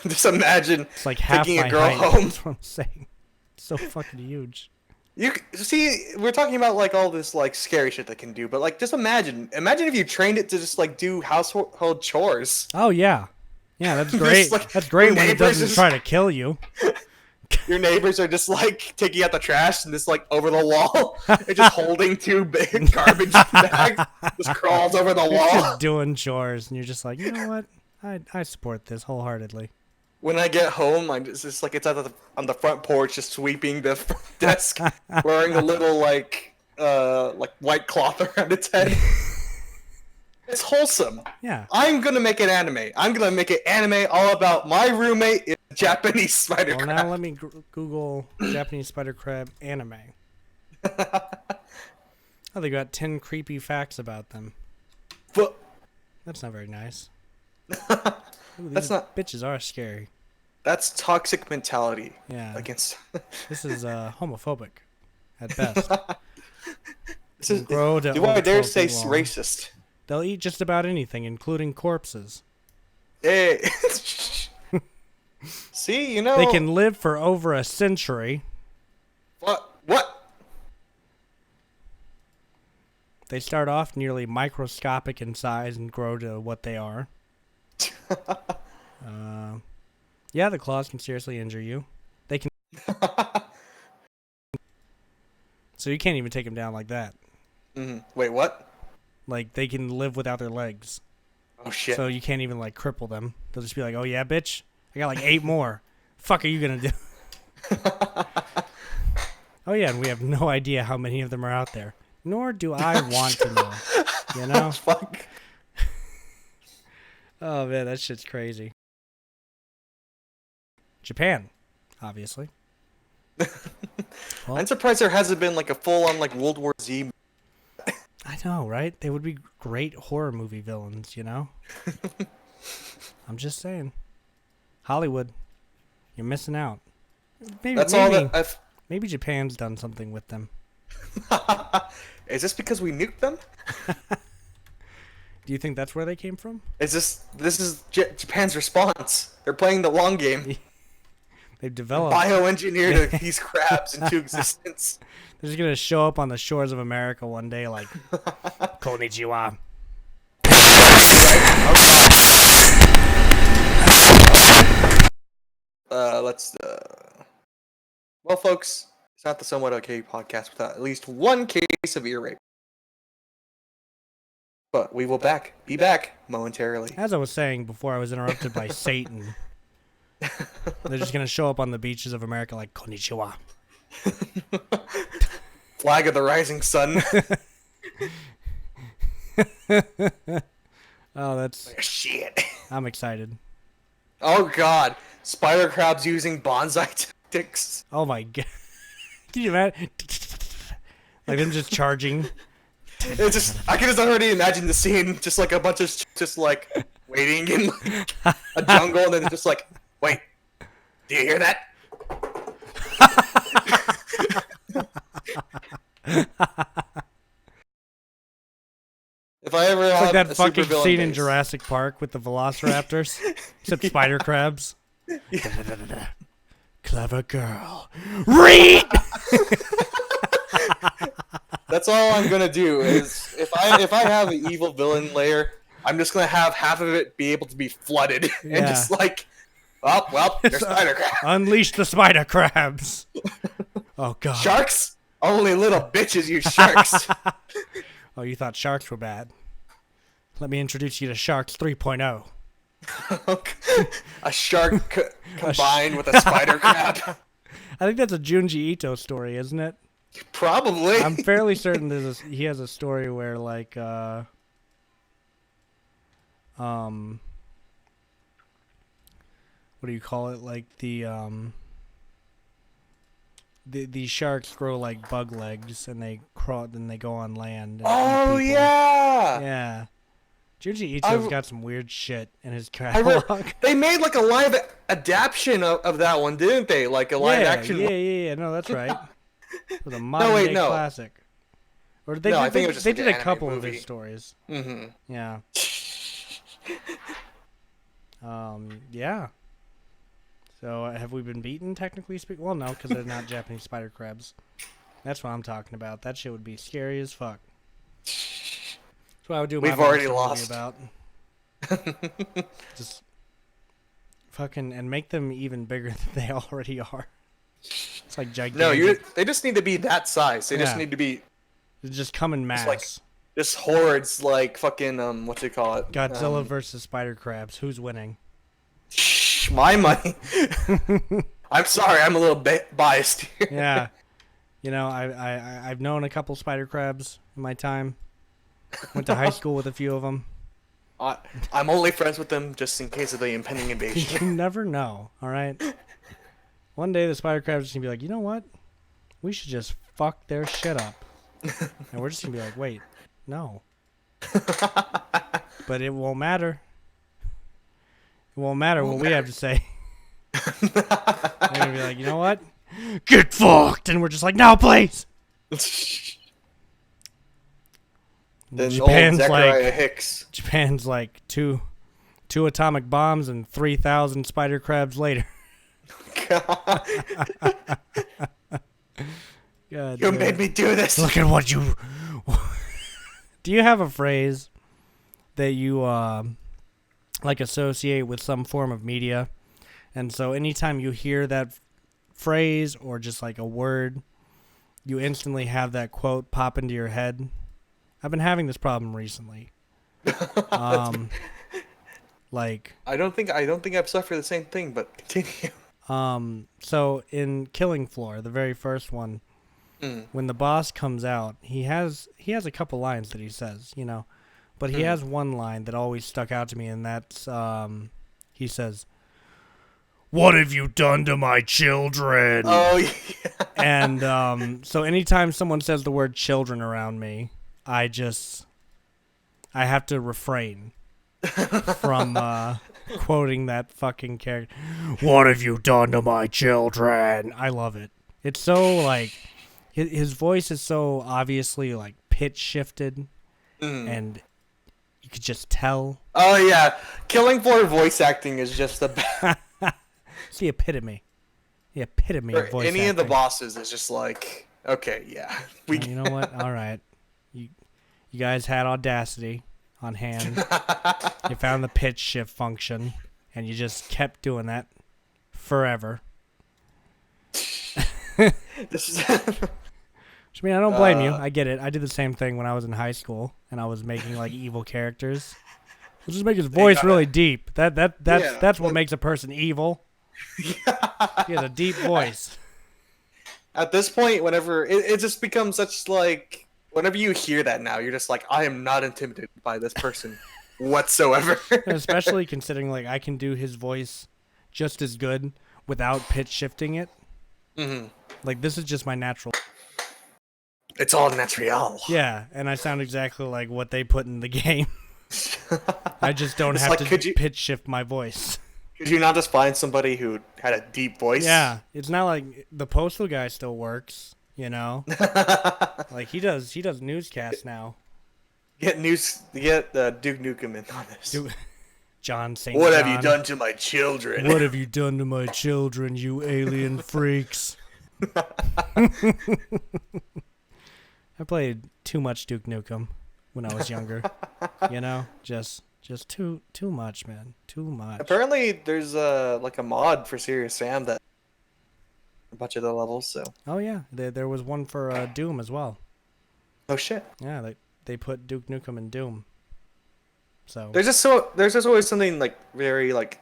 B: Just imagine
A: It's like half
B: taking
A: my
B: a girl
A: height.
B: home.
A: That's what I'm saying. It's so fucking huge.
B: You see, we're talking about like all this like scary shit that can do, but like just imagine if you trained it to just like do household chores.
A: Oh yeah, yeah, that's
B: Just,
A: great.
B: like,
A: That's great
B: your
A: when it
B: neighbors
A: doesn't
B: just-
A: try to kill you.
B: Your neighbors are just like taking out the trash and just like over the wall. They're just holding 2 big garbage bags. Just crawls over the
A: You're
B: wall.
A: just doing chores, and you're just like, you know what? I support this wholeheartedly.
B: When I get home, I'm just like it's on the front porch, just sweeping the front desk, wearing a little like white cloth around its head. It's wholesome.
A: Yeah.
B: I'm gonna make an anime. I'm gonna make an anime all about my roommate is a Japanese spider
A: Well,
B: crab.
A: now let me Google Japanese spider crab anime. Oh, they got 10 creepy facts about them.
B: But
A: That's not very nice. Ooh,
B: That's
A: these
B: not-
A: bitches are scary.
B: that's toxic mentality
A: Yeah.
B: against.
A: This is homophobic at best.
B: This is,
A: Grow to
B: do I
A: over
B: dare
A: 12
B: say
A: feet long.
B: racist?
A: They'll eat just about anything, including corpses.
B: Hey. See, you know
A: They can live for over a century.
B: what?
A: They start off nearly microscopic in size and grow to what they are. Yeah, the claws can seriously injure you. They can. So you can't even take them down like that.
B: Wait, what?
A: Like, they can live without their legs.
B: Oh shit.
A: So you can't even, like, cripple them. They'll just be like, oh, yeah, bitch? I got, like, 8 more. Fuck are you gonna do? Oh, yeah, and we have no idea how many of them are out there. Nor do I want to know. You know?
B: Fuck.
A: Oh, man, that shit's crazy. Japan, obviously. Well-
B: I'm surprised there hasn't been like a full-on like World War Z.
A: I know, right? They would be great horror movie villains, you know? I'm just saying. Hollywood, you're missing out. Maybe,
B: That's all
A: maybe,
B: that I've.
A: maybe Japan's done something with them.
B: Is this because we nuked them?
A: Do you think that's where they came from?
B: This is Japan's response? They're playing the long game.
A: They've developed.
B: Bioengineered these crabs into existence.
A: They're just gonna show up on the shores of America one day, like, Konnichiwa.
B: Let's. Well, folks, it's not the Somewhat Okay podcast without at least one case of ear rape. But we will be back momentarily.
A: As I was saying before, I was interrupted by Satan. They're just gonna show up on the beaches of America like Konnichiwa.
B: Flag of the rising sun.
A: Oh, that's
B: Shit.
A: I'm excited.
B: Oh god, spider crabs using bonsai tactics.
A: Oh my god! Can you imagine? Like them just charging.
B: It's just I can just already imagine the scene, just like a bunch of just like waiting in like, a jungle, and then it's just like, wait, do you hear that? If I ever
A: It's like
B: have
A: that
B: a
A: fucking
B: supervillain
A: scene in
B: base-
A: Jurassic Park with the velociraptors, except spider crabs. Clever girl. Read.
B: That's all I'm gonna do is if I have an evil villain layer, I'm just gonna have half of it be able to be flooded and
A: Yeah.
B: just like, well, there's spider crabs.
A: Unleash the spider crabs. Oh god.
B: Sharks? Only little bitches use sharks.
A: Oh, you thought sharks were bad. Let me introduce you to Sharks 3.0.
B: A shark combined with a spider crab.
A: I think that's a Junji Ito story, isn't it?
B: Probably.
A: I'm fairly certain he has a story where like what do you call it? Like the sharks grow like bug legs and they crawl, then they go on land. And eat
B: Oh
A: people.
B: yeah.
A: Yeah. Junji Ito's got some weird shit in his
B: I read,
A: catalog.
B: they made like a live adaptation of that one, didn't they? Like a live action.
A: Yeah. No, that's right. It was a modern day
B: no.
A: classic. Or they
B: No,
A: did,
B: I think it was just
A: they
B: like
A: did
B: an
A: a
B: anime
A: couple of
B: movie.
A: his stories.
B: Mm-hmm.
A: Yeah. Yeah. So have we been beaten, technically speaking? Well, no, because they're not Japanese spider crabs. That's what I'm talking about. That shit would be scary as fuck. That's what I would do.
B: We've already lost.
A: About. Just fucking and make them even bigger than they already are. It's like gigantic.
B: No, they just need to be that size. They just
A: Yeah.
B: need to be
A: They just come in mass.
B: like just hordes, like fucking what you call it?
A: Godzilla versus spider crabs. Who's winning?
B: Shh, my money. I'm sorry, I'm a little bit biased here.
A: Yeah. You know, I've known a couple spider crabs in my time. Went to high school with a few of them.
B: I'm only friends with them just in case of the impending invasion.
A: You never know, all right? One day the spider crabs are just going to be like, you know what? We should just fuck their shit up. And we're just going to be like, wait, no. But it won't matter. It won't matter what we have to say. They're going to be like, you know what? Get fucked! And we're just like, no, please!
B: Then
A: Japan's
B: old Zechariah
A: like
B: Hicks.
A: Japan's like two atomic bombs and 3,000 spider crabs later. God,
B: You made me do this.
A: Look at what you. Do you have a phrase that you like associate with some form of media, and so anytime you hear that phrase or just like a word, you instantly have that quote pop into your head? I've been having this problem recently. Like
B: I don't think I've suffered the same thing, but continue.
A: so in Killing Floor, the very first one, when the boss comes out, he has a couple lines that he says, you know, but he has one line that always stuck out to me, and that's he says, "What have you done to my children?"
B: Oh yeah.
A: And so anytime someone says the word children around me, I have to refrain from quoting that fucking character. What have you done to my children? I love it. It's so like his voice is so obviously like pitch shifted, and you could just tell.
B: Oh yeah, Killing Floor voice acting is just the best.
A: It's the epitome. The epitome of voice
B: Any
A: acting.
B: of the bosses is just like, okay, yeah, we.
A: You know what? All right, you guys had Audacity on hand. You found the pitch shift function, and you just kept doing that forever.
B: This is
A: I mean, I don't blame you. I get it. I did the same thing when I was in high school, and I was making like evil characters. We'll just make his voice really deep. That's what makes a person evil. He has a deep voice.
B: At this point, whenever it just becomes such like, whenever you hear that now, you're just like, I am not intimidated by this person whatsoever.
A: Especially considering like I can do his voice just as good without pitch shifting it.
B: Mm-hmm.
A: Like this is just my natural.
B: It's all natural.
A: Yeah, and I sound exactly like what they put in the game. I just don't have
B: like,
A: to pitch shift my voice.
B: Could you not just find somebody who had a deep voice?
A: Yeah, it's not like the Postal guy still works, you know. Like he does newscasts now.
B: Get Duke Nukem in on this.
A: John St.
B: What
A: John.
B: have you done to my children?
A: What have you done to my children, you alien freaks? I played too much Duke Nukem when I was younger. You know, just too much, man. Too much.
B: Apparently, there's like a mod for Serious Sam that a bunch of the levels. So.
A: Oh yeah, there was one for Doom as well.
B: Oh shit.
A: Yeah, they put Duke Nukem in Doom. So
B: there's just always something like very like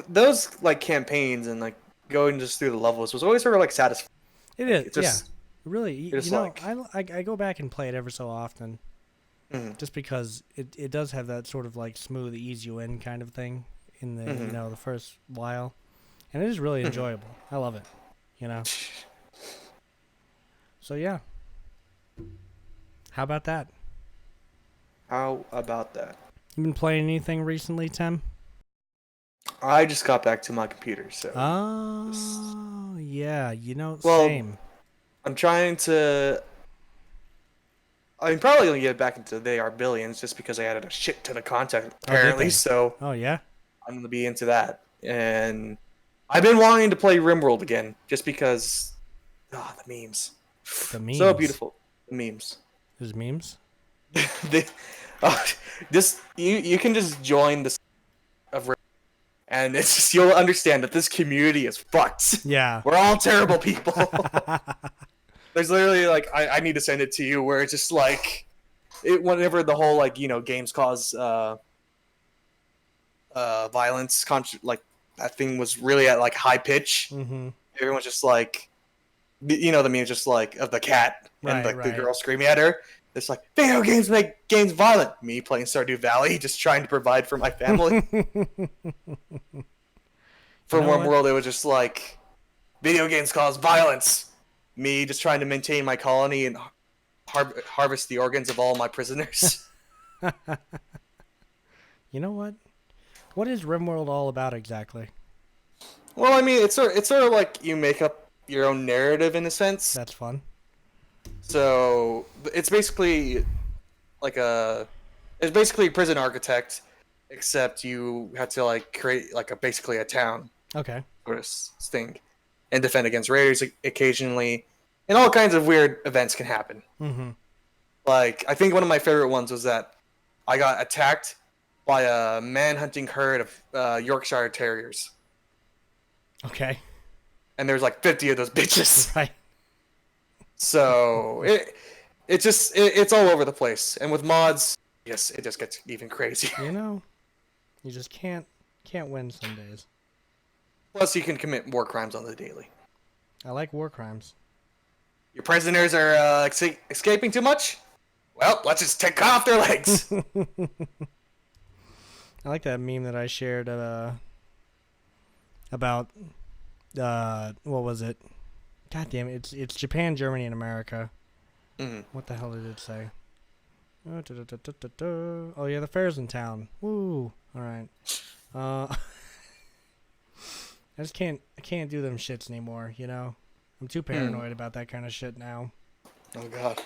B: those like campaigns and like going just through the levels was always sort of like satisfying.
A: It is.
B: Just,
A: yeah. Really, you know, I go back and play it ever so often, just because it does have that sort of like smooth ease you in kind of thing in the you know the first while, and it is really enjoyable. I love it, you know. So yeah, how about that?
B: How about that?
A: You been playing anything recently, Tim?
B: I just got back to my computer, so.
A: Oh yeah, you know,
B: well,
A: same.
B: I'm trying to. I'm probably gonna get back into They Are Billions just because I added a shit ton of content apparently. So.
A: Oh yeah.
B: I'm gonna be into that, and I've been wanting to play RimWorld again just because. Ah, the memes.
A: The memes.
B: So beautiful. The memes.
A: There's memes.
B: You can just join this of, and it's just, you'll understand that this community is fucked.
A: Yeah.
B: We're all terrible people. There's literally like I need to send it to you where it's just like whenever the whole like you know games cause violence like that thing was really at like high pitch. Everyone's just like you know the meme just like of the cat and like the girl screaming at her. It's like video games make games violent. Me playing Stardew Valley, just trying to provide for my family. For RimWorld, it was just like video games cause violence. Me just trying to maintain my colony and harvest the organs of all my prisoners.
A: You know what? What is RimWorld all about exactly?
B: Well, I mean, it's sort of like you make up your own narrative in a sense.
A: That's fun.
B: So it's basically like it's basically Prison Architect, except you have to like create like basically a town.
A: Okay.
B: Sort of thing, and defend against raiders occasionally, and all kinds of weird events can happen. Like I think one of my favorite ones was that I got attacked by a man-hunting herd of Yorkshire Terriers.
A: Okay.
B: And there's like 50 of those bitches.
A: Right.
B: So it's all over the place, and with mods, yes, it just gets even crazier.
A: You know, you just can't win some days.
B: Plus, you can commit war crimes on the daily.
A: I like war crimes.
B: Your prisoners are escaping too much? Well, let's just cut off their legs.
A: I like that meme that I shared about what was it? God damn it! It's Japan, Germany, and America. What the hell did it say? Oh yeah, the fair's in town. Woo! All right. I can't do them shits anymore. You know, I'm too paranoid about that kind of shit now.
B: Oh God.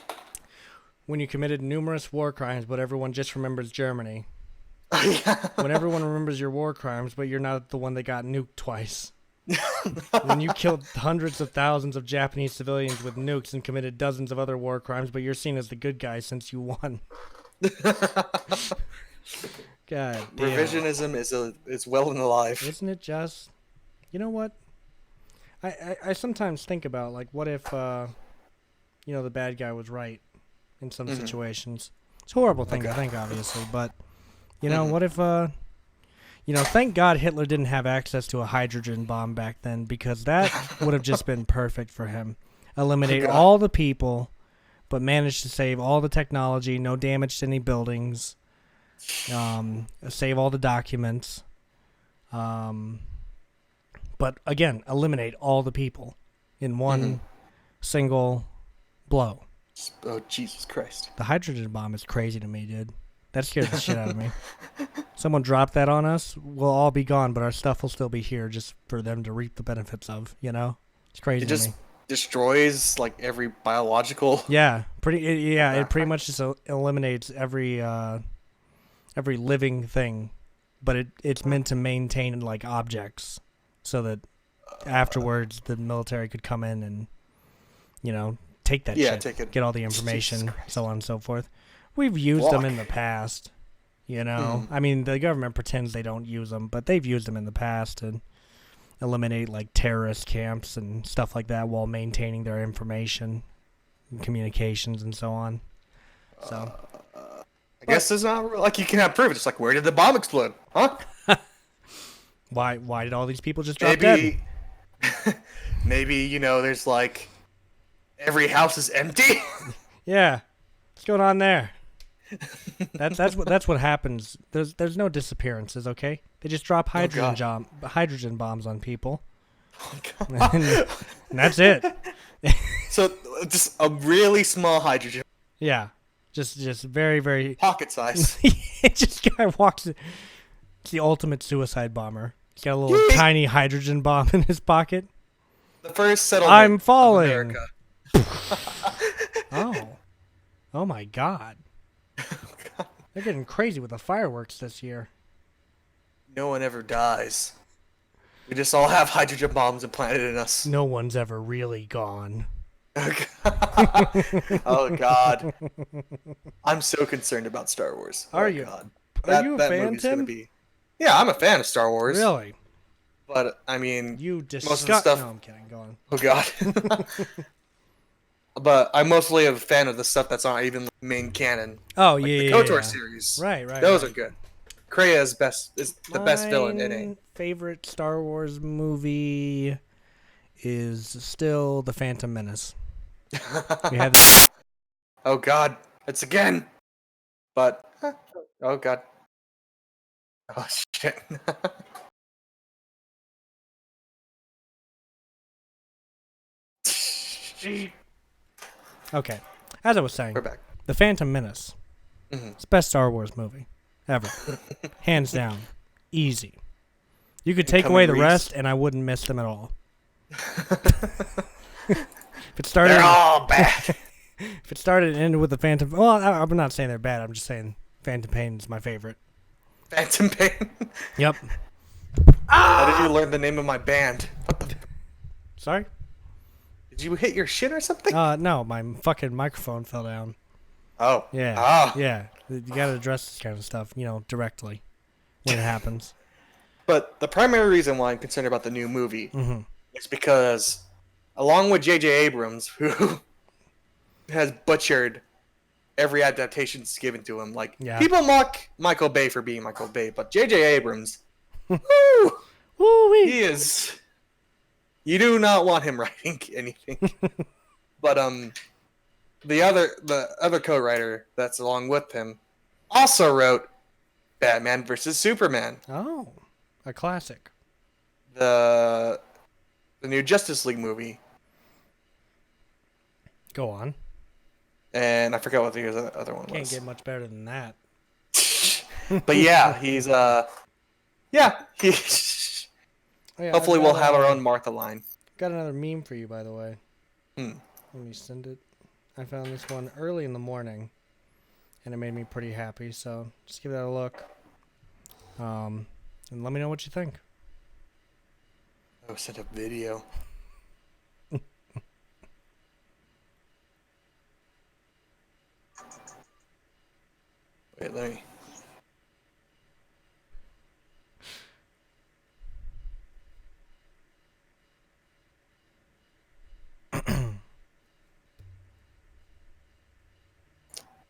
A: When you committed numerous war crimes, but everyone just remembers Germany.
B: Yeah.
A: When everyone remembers your war crimes, but you're not the one that got nuked twice. When you killed hundreds of thousands of Japanese civilians with nukes and committed dozens of other war crimes, but you're seen as the good guy since you won. God damn.
B: Revisionism is well and alive.
A: Isn't it just? You know what? I sometimes think about, like, what if, the bad guy was right in some situations. It's a horrible thing to think, obviously, but, what if, thank God Hitler didn't have access to a hydrogen bomb back then, because that would have just been perfect for him. Eliminate all the people, but manage to save all the technology, no damage to any buildings, save all the documents, but again, eliminate all the people in one single blow.
B: Oh, Jesus Christ.
A: The hydrogen bomb is crazy to me, dude. That scared the shit out of me. Someone dropped that on us, we'll all be gone, but our stuff will still be here just for them to reap the benefits of, It's crazy to me.
B: Destroys, like, every biological...
A: Yeah, it pretty much just eliminates every living thing, but it's meant to maintain, like, objects, so that afterwards the military could come in and, take that shit,
B: take it.
A: get all the information, so on and so forth. We've used them in the past, I mean, the government pretends they don't use them, but they've used them in the past to eliminate, like, terrorist camps and stuff like that while maintaining their information and communications and so on. So,
B: I guess there's not, like, you cannot prove it. It's like, where did the bomb explode? Huh?
A: Why did all these people just drop dead?
B: Maybe, there's, like, every house is empty?
A: Yeah. What's going on there? That's what happens. There's no disappearances, okay? They just drop hydrogen bombs on people.
B: Oh, God.
A: and that's it.
B: So just a really small hydrogen.
A: Yeah. Just very, very
B: pocket size.
A: Just guy walks. It's the ultimate suicide bomber. He's got a little tiny hydrogen bomb in his pocket.
B: The first settlement.
A: I'm falling.
B: Of America.
A: Oh my God. They're getting crazy with the fireworks this year.
B: No one ever dies. We just all have hydrogen bombs implanted in us.
A: No one's ever really gone.
B: Oh God. I'm so concerned about Star Wars.
A: Are you?
B: God.
A: Are you a fan, Tim?
B: Yeah, I'm a fan of Star Wars.
A: Really?
B: But I mean,
A: most of the stuff. No, I'm kidding. Go on.
B: Oh God. But I'm mostly a fan of the stuff that's not even the main canon.
A: Oh,
B: like
A: yeah,
B: the KOTOR series.
A: Right.
B: Those are good. Kreia is the best villain in it.
A: Favorite Star Wars movie is still The Phantom Menace. We had
B: Oh God, it's again. But oh God. Oh shit.
A: Okay, as I was saying,
B: We're back.
A: The Phantom Menace. It's the best Star Wars movie ever, hands down, easy. You could take away the rest, and I wouldn't miss them at all. If it started,
B: they're all bad.
A: If it started and ended with the Phantom, well, I'm not saying they're bad. I'm just saying Phantom Pain is my favorite.
B: Phantom Pain.
A: Yep.
B: How did you learn the name of my band? What the?
A: Sorry?
B: Did you hit your shit or something?
A: No, my fucking microphone fell down.
B: Oh.
A: Yeah.
B: Ah.
A: Yeah. You gotta address this kind of stuff, directly when it happens.
B: But the primary reason why I'm concerned about the new movie is because, along with J.J. Abrams, who has butchered every adaptation that's given to him, people mock Michael Bay for being Michael Bay, but J.J. Abrams, he is. You do not want him writing anything. But the other co-writer that's along with him also wrote Batman vs Superman.
A: Oh, a classic.
B: The new Justice League movie.
A: Go on.
B: and I forgot what the other one
A: Can't
B: was.
A: get much better than that.
B: But yeah, he's yeah, he.
A: Oh, yeah,
B: Hopefully, we'll have our own Martha line.
A: Got another meme for you, by the way.
B: Hmm.
A: Let me send it. I found this one early in the morning, and it made me pretty happy. So just give that a look, and let me know what you think.
B: I sent a video. Wait, let me.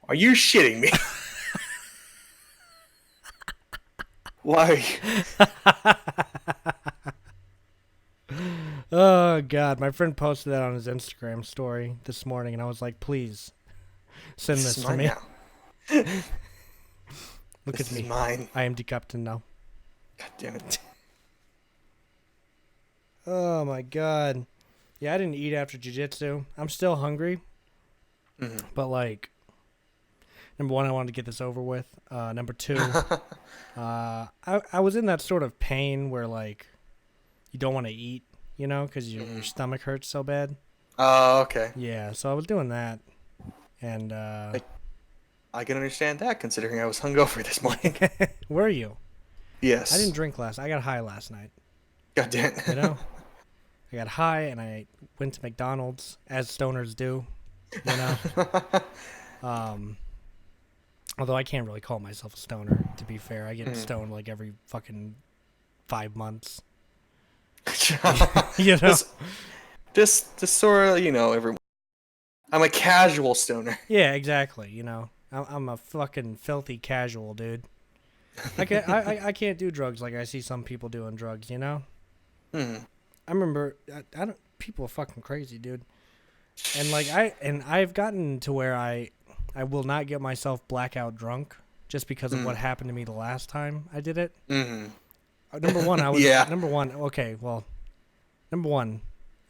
B: Are you shitting me? Why?
A: Oh God, my friend posted that on his Instagram story this morning, and I was like, please send this to
B: mine
A: me.
B: now.
A: Look
B: This
A: at me.
B: is mine.
A: I am the captain now.
B: God damn it.
A: Oh my God. Yeah, I didn't eat after jiu-jitsu. I'm still hungry, but like, number one, I wanted to get this over with. Number two, I was in that sort of pain where like you don't want to eat, you know, because your stomach hurts so bad.
B: Oh, okay.
A: Yeah, so I was doing that, and
B: I can understand that considering I was hungover this morning.
A: were you?
B: Yes.
A: I didn't drink last. I got high last night.
B: God damn it.
A: You know, I got high and I went to McDonald's as stoners do. You know, although I can't really call myself a stoner. To be fair, I get stoned like every fucking 5 months. You know.
B: Just sort of, you know, I'm a casual stoner.
A: Yeah, exactly. You know, I'm a fucking filthy casual dude. I can't do drugs like I see some people doing drugs. You know. I remember I don't. People are fucking crazy, dude. And like I've gotten to where I will not get myself blackout drunk just because of what happened to me the last time I did it. Number one, I was number one. Okay, well, number one,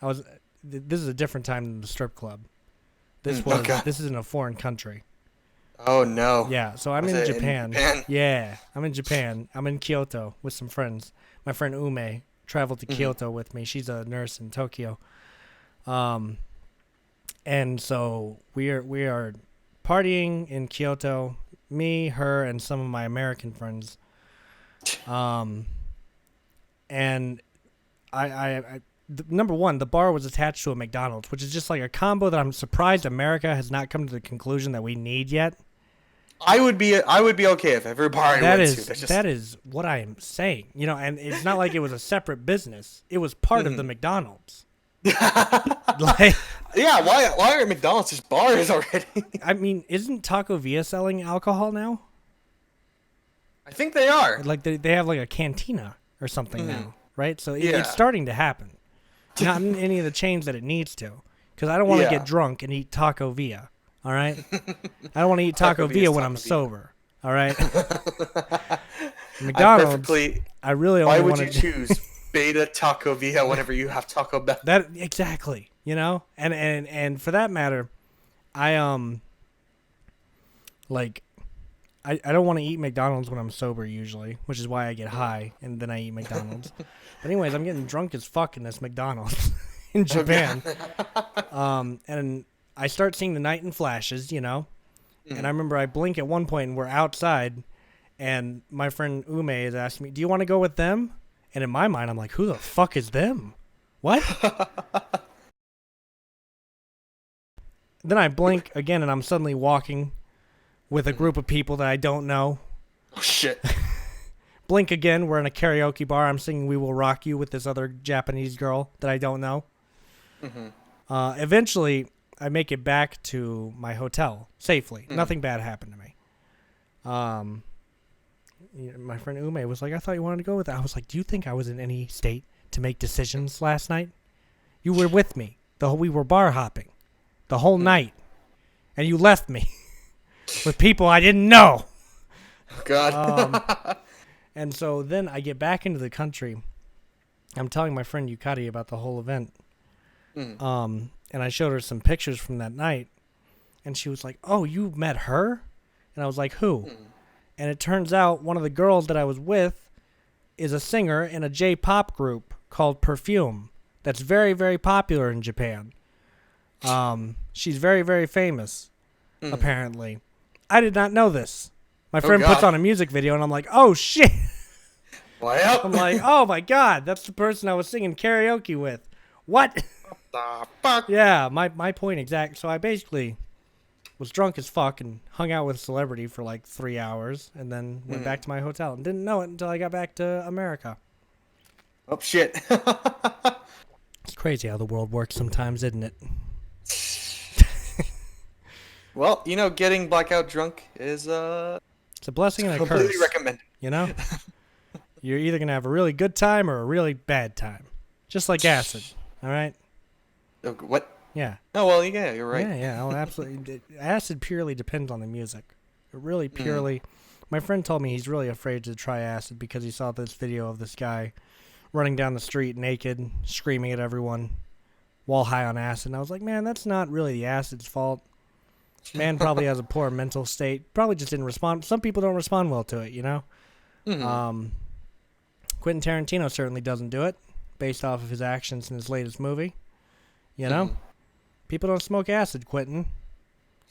A: I was. This is a different time than the strip club. This is in a foreign country.
B: Oh no.
A: Yeah, so I'm in Japan. Yeah, I'm in Japan. I'm in Kyoto with some friends. My friend Ume traveled to Kyoto with me. She's a nurse in Tokyo. And so we are partying in Kyoto. Me, her, and some of my American friends. And number one, the bar was attached to a McDonald's, which is just like a combo that I'm surprised America has not come to the conclusion that we need yet.
B: I would be okay if every bar I went to.
A: That is what I am saying. You know, and it's not like it was a separate business. It was part of the McDonald's. Like,
B: yeah, why are McDonald's just bars already?
A: I mean, isn't Taco Villa selling alcohol now?
B: I think they are.
A: Like they have like a cantina or something now, right? So it's starting to happen. Not in any of the chains that it needs to, because I don't want to get drunk and eat Taco Villa. All right, I don't want to eat Taco Villa when I'm sober. All right. McDonald's. I really only want to.
B: Why would you choose Beta Taco Villa whenever you have Taco Bell?
A: That exactly, you know, and for that matter, I like, I don't want to eat McDonald's when I'm sober usually, which is why I get high and then I eat McDonald's. But anyways, I'm getting drunk as fuck in this McDonald's in Japan, and I start seeing the night in flashes, you know, and I remember I blink at one point and we're outside, and my friend Ume is asking me, "Do you want to go with them?" And in my mind, I'm like, "Who the fuck is them? What?" Then I blink again, and I'm suddenly walking with a group of people that I don't know.
B: Oh shit.
A: Blink again, we're in a karaoke bar. I'm singing "We Will Rock You" with this other Japanese girl that I don't know. Eventually, I make it back to my hotel safely. Nothing bad happened to me. My friend Ume was like, "I thought you wanted to go with that." I was like, "Do you think I was in any state to make decisions last night? You were with me. We were bar hopping the whole night, and you left me with people I didn't know."
B: Oh, God.
A: And so then I get back into the country. I'm telling my friend Yukari about the whole event. And I showed her some pictures from that night. And she was like, "Oh, you met her?" And I was like, "Who?"
B: Hmm.
A: And it turns out one of the girls that I was with is a singer in a J-pop group called Perfume that's very, very popular in Japan. She's very, very famous,
B: Hmm.
A: apparently. I did not know this. My
B: Oh,
A: friend puts
B: God.
A: on a music video, and I'm like, "Oh, shit."
B: Well,
A: I'm like, "Oh, my God. That's the person I was singing karaoke with." What?
B: the fuck?
A: Yeah, my point exact. So I basically was drunk as fuck and hung out with a celebrity for like 3 hours and then went back to my hotel and didn't know it until I got back to America.
B: Oh shit.
A: It's crazy how the world works sometimes, isn't it?
B: Well, getting blackout drunk is
A: It's a blessing and a
B: completely
A: curse.
B: recommended.
A: You know? You're either going to have a really good time or a really bad time. Just like acid. All right?
B: Oh, what?
A: Yeah.
B: Oh well, yeah, you're right.
A: Yeah. Oh, absolutely. Acid purely depends on the music. It really purely. My friend told me he's really afraid to try acid because he saw this video of this guy running down the street naked, screaming at everyone while high on acid. And I was like, man, that's not really the acid's fault. Man probably has a poor mental state. Probably just didn't respond. Some people don't respond well to it, you know?
B: Mhm.
A: Quentin Tarantino certainly doesn't do it based off of his actions in his latest movie. You know? People don't smoke acid, Quentin.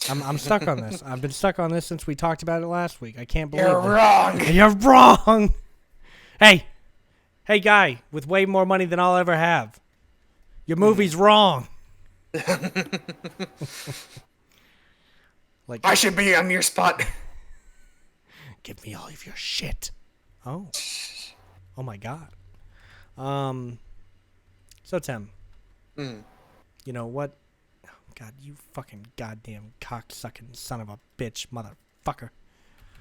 A: I'm stuck on this. I've been stuck on this since we talked about it last week. I can't believe
B: You're
A: it.
B: wrong.
A: You're wrong. Hey, guy with way more money than I'll ever have. Your movie's wrong. Like,
B: I should be on your spot.
A: give me all of your shit. Oh my God. So Tim, you know what? Oh, God, you fucking goddamn cocksucking son of a bitch, motherfucker.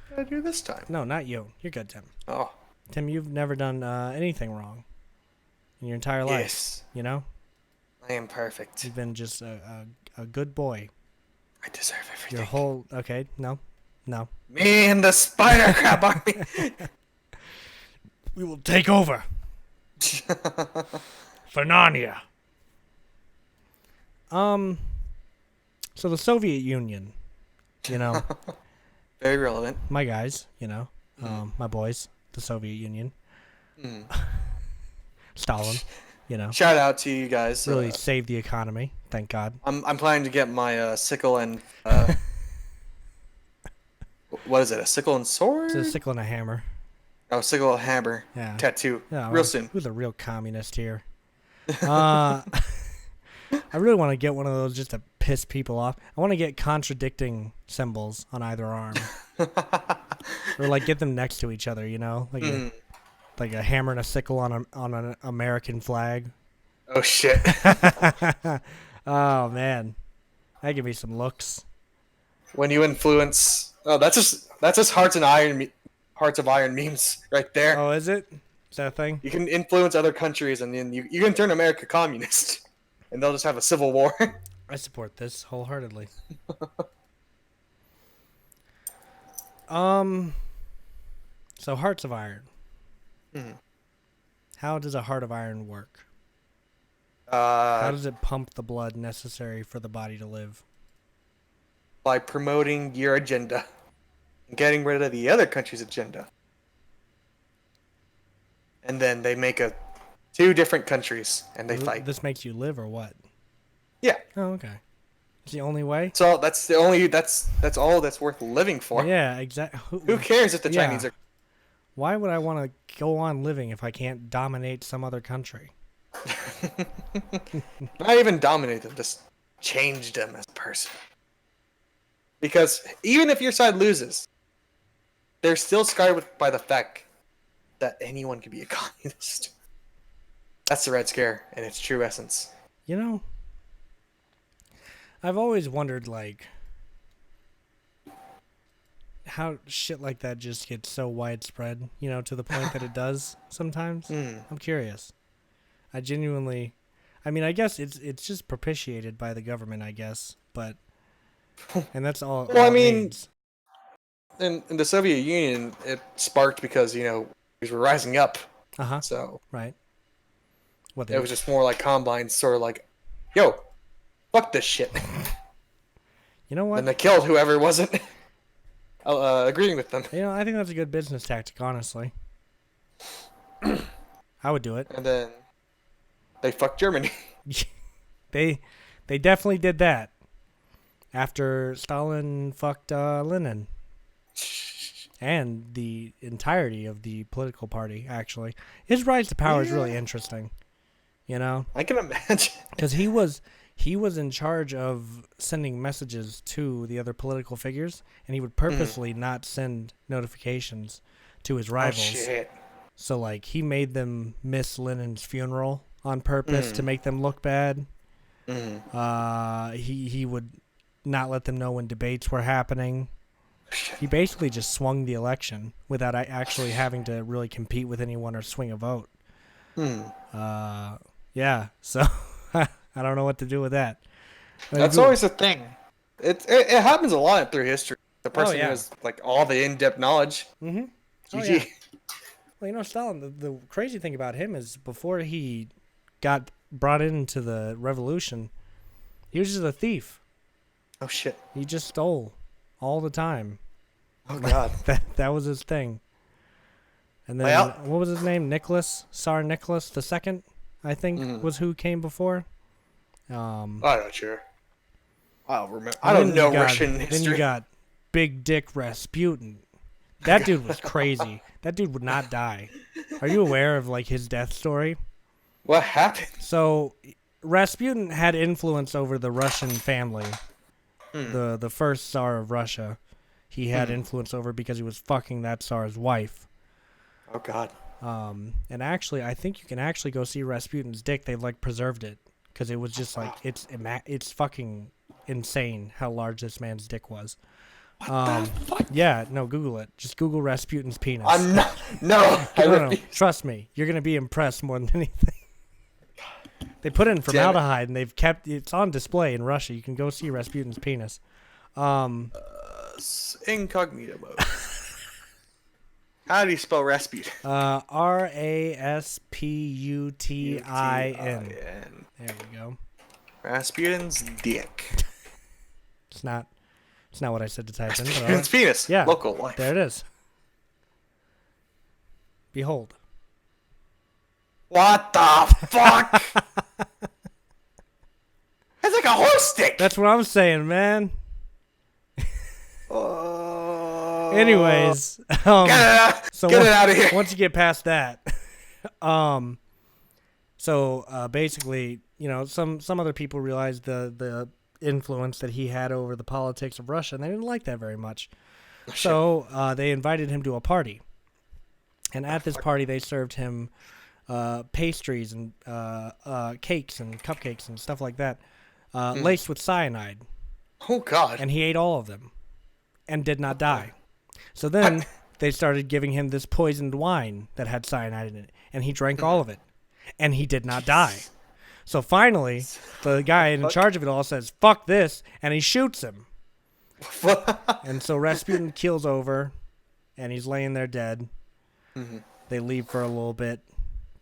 B: What did I do this time?
A: No, not you. You're good, Tim.
B: Oh,
A: Tim, you've never done anything wrong in your entire life.
B: yes.
A: You know,
B: I am perfect.
A: you've been just a good boy.
B: I deserve everything.
A: Your whole no.
B: Me and the spider crab army.
A: We will take over for Narnia. So the Soviet Union, you know,
B: Very relevant.
A: my guys, you know, my boys, the Soviet Union, Stalin, you know,
B: Shout out to you guys.
A: really saved the economy. Thank God.
B: I'm planning to get my sickle and what is it? A sickle and sword?
A: It's a sickle and a hammer.
B: Oh, sickle and hammer
A: Yeah.
B: tattoo.
A: Yeah,
B: Real
A: well,
B: soon.
A: Who's a real communist here? I really want to get one of those just to piss people off. I want to get contradicting symbols on either arm, or like get them next to each other. You know, like a hammer and a sickle on an American flag.
B: Oh shit.
A: Oh man, that give me some looks.
B: When you influence, that's just hearts of iron memes right there.
A: Oh, is it? Is that a thing?
B: You can influence other countries, and then you can turn America communist, and they'll just have a civil war.
A: I support this wholeheartedly. So hearts of iron. How does a heart of iron work? How does it pump the blood necessary for the body to live?
B: By promoting your agenda, and getting rid of the other country's agenda, and then they make two different countries, and they fight.
A: This makes you live or what?
B: Yeah.
A: Oh, okay. It's the only way?
B: So that's all that's worth living for.
A: Yeah, exactly.
B: Who cares if the
A: Yeah.
B: Chinese are?
A: Why would I want to go on living if I can't dominate some other country?
B: Not even dominate them, just change them as a person. Because even if your side loses, they're still scarred by the fact that anyone can be a communist. That's the Red Scare in its true essence.
A: You know, I've always wondered, like, how shit like that just gets so widespread, you know, to the point that it does sometimes. I'm curious. I genuinely, I mean, I guess it's just propitiated by the government, I guess, but, and that's all.
B: Well,
A: all
B: I
A: it
B: mean,
A: means.
B: in the Soviet Union, it sparked because, we were rising up.
A: Uh-huh.
B: So
A: Right. What
B: it was just more like Combine, sort of like, yo, fuck this shit.
A: You know what?
B: Then they killed whoever wasn't agreeing with them.
A: You know, I think that's a good business tactic, honestly. I would do it.
B: And then they fucked Germany.
A: They definitely did that. After Stalin fucked Lenin. And the entirety of the political party, actually. His rise to power is really interesting. You know?
B: I can imagine.
A: Because he was in charge of sending messages to the other political figures, and he would purposely not send notifications to his rivals.
B: Oh, shit.
A: So, like, he made them miss Lenin's funeral on purpose to make them look bad. He would not let them know when debates were happening. He basically just swung the election without actually having to really compete with anyone or swing a vote. Yeah, so I don't know what to do with that.
B: That's always a thing. It happens a lot through history. The person who has like all the in-depth knowledge.
A: Mm-hmm.
B: GG.
A: Oh, yeah. Well, you know, Stalin, the crazy thing about him is before he got brought into the revolution, he was just a thief.
B: Oh, shit.
A: He just stole all the time.
B: Oh, God.
A: that was his thing. And then, what was his name? Tsar Nicholas II, I think, was who came before.
B: I'm not sure. I don't remember. I don't know Russian history.
A: Then you got Big Dick Rasputin. That dude was crazy. That dude would not die. Are you aware of like his death story?
B: What happened?
A: So Rasputin had influence over the Russian family. The first Tsar of Russia. He had influence over because he was fucking that Tsar's wife.
B: Oh, God.
A: And actually, I think you can actually go see Rasputin's dick. They've like preserved it because it was just like it's fucking insane how large this man's dick was.
B: What the fuck?
A: Yeah, no, Google it. Just Google Rasputin's penis.
B: I'm not. No,
A: no. Trust me, you're gonna be impressed more than anything. They put it in formaldehyde and they've kept it's on display in Russia. You can go see Rasputin's penis.
B: Incognito mode. How do you spell Rasputin?
A: Rasputin. There we go.
B: Rasputin's dick.
A: It's not what I said to type in.
B: Rasputin's penis.
A: Yeah.
B: Local life.
A: There it is. Behold.
B: What the fuck? It's like a horse dick.
A: That's what I'm saying, man. Anyways,
B: get it out of here.
A: Once you get past that, basically, you know, some other people realized the influence that he had over the politics of Russia, and they didn't like that very much. So they invited him to a party, and at this party they served him pastries and cakes and cupcakes and stuff like that, laced with cyanide.
B: Oh, God.
A: And he ate all of them and did not die. So then they started giving him this poisoned wine that had cyanide in it, and he drank all of it, and he did not die. So finally, the guy in charge of it all says, "Fuck this," and he shoots him. And so Rasputin keels over, and he's laying there dead. They leave for a little bit.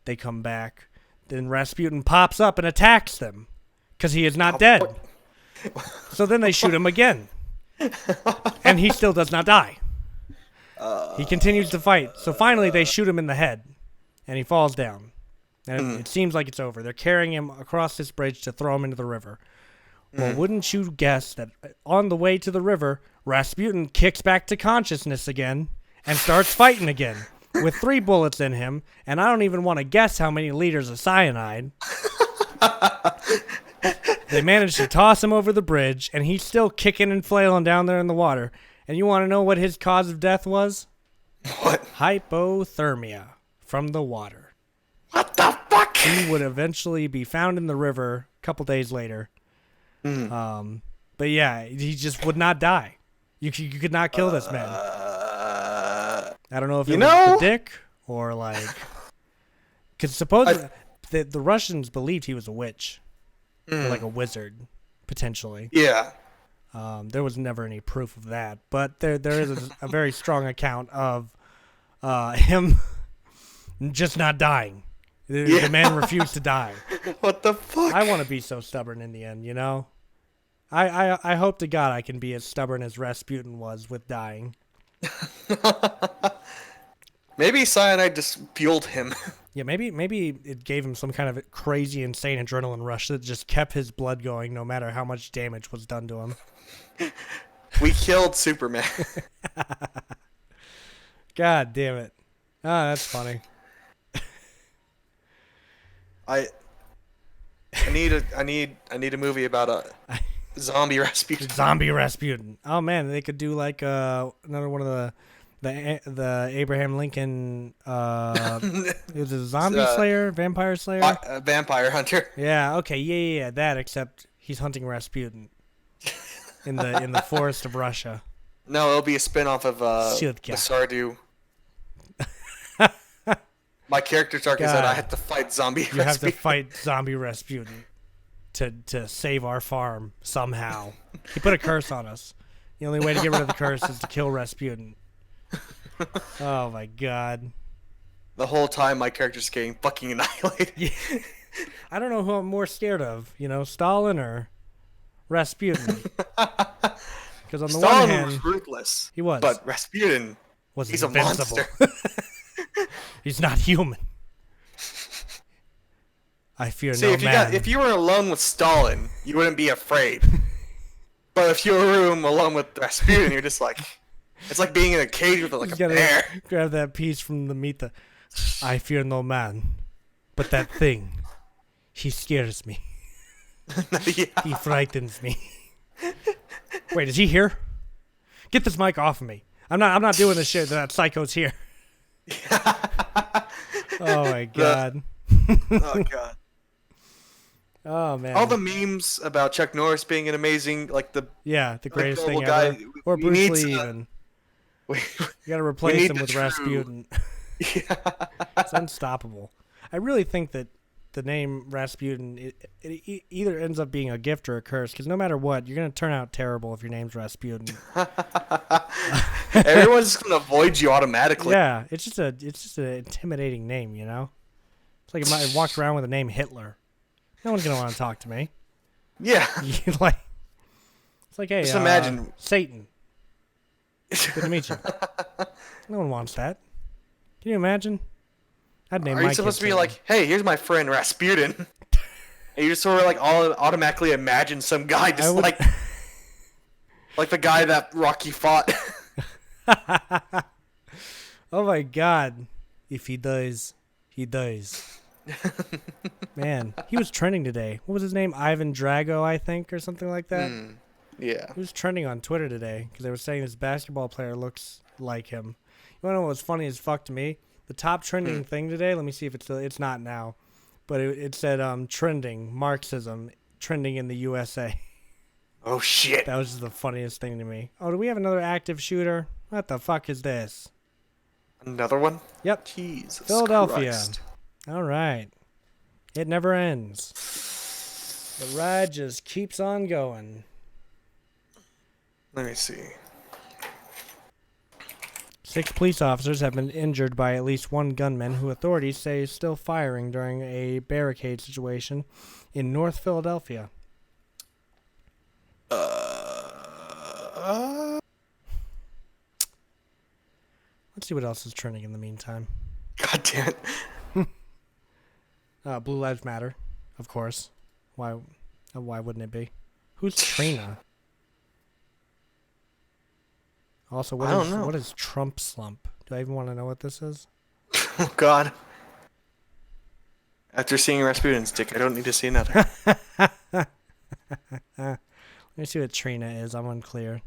A: They come back. Then Rasputin pops up and attacks them because he is not dead. So then they shoot him again. And he still does not die. He continues to fight. So finally they shoot him in the head. And he falls down. And it seems like it's over. They're carrying him across this bridge to throw him into the river. Well, wouldn't you guess that on the way to the river, Rasputin kicks back to consciousness again and starts fighting again with 3 bullets in him. And I don't even want to guess how many liters of cyanide. They managed to toss him over the bridge, and he's still kicking and flailing down there in the water. And you want to know what his cause of death was?
B: What?
A: Hypothermia from the water.
B: What the fuck?
A: He would eventually be found in the river a couple days later. But yeah, he just would not die. You could not kill this man. I don't know if it was the dick or like... Because supposedly the Russians believed he was a witch. Or like a wizard, potentially.
B: Yeah.
A: There was never any proof of that, but there is a very strong account of him just not dying. The man refused to die.
B: What the fuck?
A: I want to be so stubborn in the end, you know? I hope to God I can be as stubborn as Rasputin was with dying.
B: Maybe cyanide just fueled him.
A: Yeah, maybe it gave him some kind of crazy, insane adrenaline rush that just kept his blood going no matter how much damage was done to him.
B: We killed Superman.
A: God damn it. Ah, that's funny.
B: I need a movie about a zombie Rasputin.
A: Zombie Rasputin. Oh man, they could do like another one of the Abraham Lincoln. It was a zombie slayer, vampire slayer,
B: Vampire hunter.
A: Yeah. Okay. Yeah. That. Except he's hunting Rasputin in the forest of Russia.
B: No, it'll be a spin-off of
A: Shutka.
B: Sardu. My character arc is that I have to fight zombie Rasputin.
A: You have to fight zombie Rasputin to save our farm somehow. He put a curse on us. The only way to get rid of the curse is to kill Rasputin. Oh my god.
B: The whole time my character's getting fucking annihilated.
A: Yeah. I don't know who I'm more scared of, Stalin or Rasputin. Because on the
B: Stalin
A: one hand,
B: was ruthless.
A: He was.
B: But Rasputin, he's
A: invincible.
B: a monster.
A: He's not human. I fear
B: See,
A: no man.
B: if you were alone with Stalin, you wouldn't be afraid. But if you were alone with Rasputin, you're just like, it's like being in a cage with like a bear.
A: Grab that piece from the Mita. I fear no man, but that thing, he scares me.
B: Yeah.
A: He frightens me. Wait, is he here? Get this mic off of me. I'm not doing this shit. That psycho's here. Oh my god.
B: Oh god.
A: Oh man.
B: All the memes about Chuck Norris being an amazing,
A: the greatest thing
B: guy,
A: ever. Or Bruce Lee even. You gotta replace him with Rasputin.
B: Yeah.
A: It's unstoppable. I really think that the name Rasputin it either ends up being a gift or a curse, because no matter what, you're gonna turn out terrible if your name's Rasputin.
B: Everyone's just gonna avoid you automatically.
A: Yeah, it's just an intimidating name, It's like if I walked around with the name Hitler. No one's gonna want to talk to me.
B: Yeah.
A: It's like, hey,
B: just imagine
A: Satan. Good to meet you. No one wants that. Can you imagine? I'd name
B: Are
A: my
B: you supposed to
A: kid
B: be
A: Satan.
B: like, hey, here's my friend Rasputin? And you just sort of like automatically imagine some guy just like the guy that Rocky fought.
A: Oh my god. If he dies, he dies. Man, he was trending today. What was his name? Ivan Drago, I think, or something like that.
B: Yeah.
A: He was trending on Twitter today because they were saying this basketball player looks like him. You want to know what's funny as fuck to me? The top trending thing today, let me see if it's not now, but it said trending, Marxism, trending in the USA.
B: Oh shit.
A: That was just the funniest thing to me. Oh, do we have another active shooter? What the fuck is this?
B: Another one?
A: Yep.
B: Jesus
A: Philadelphia.
B: Christ.
A: All right. It never ends. The ride just keeps on going.
B: Let me see.
A: 6 police officers have been injured by at least one gunman who authorities say is still firing during a barricade situation in North Philadelphia. Let's see what else is trending in the meantime.
B: God damn it.
A: Blue Lives Matter, of course. Why wouldn't it be? Who's Trina? Also, what is Trump slump? Do I even want to know what this is?
B: Oh god. After seeing Rasputin's dick, I don't need to see another.
A: Let me see what Trina is. I'm unclear.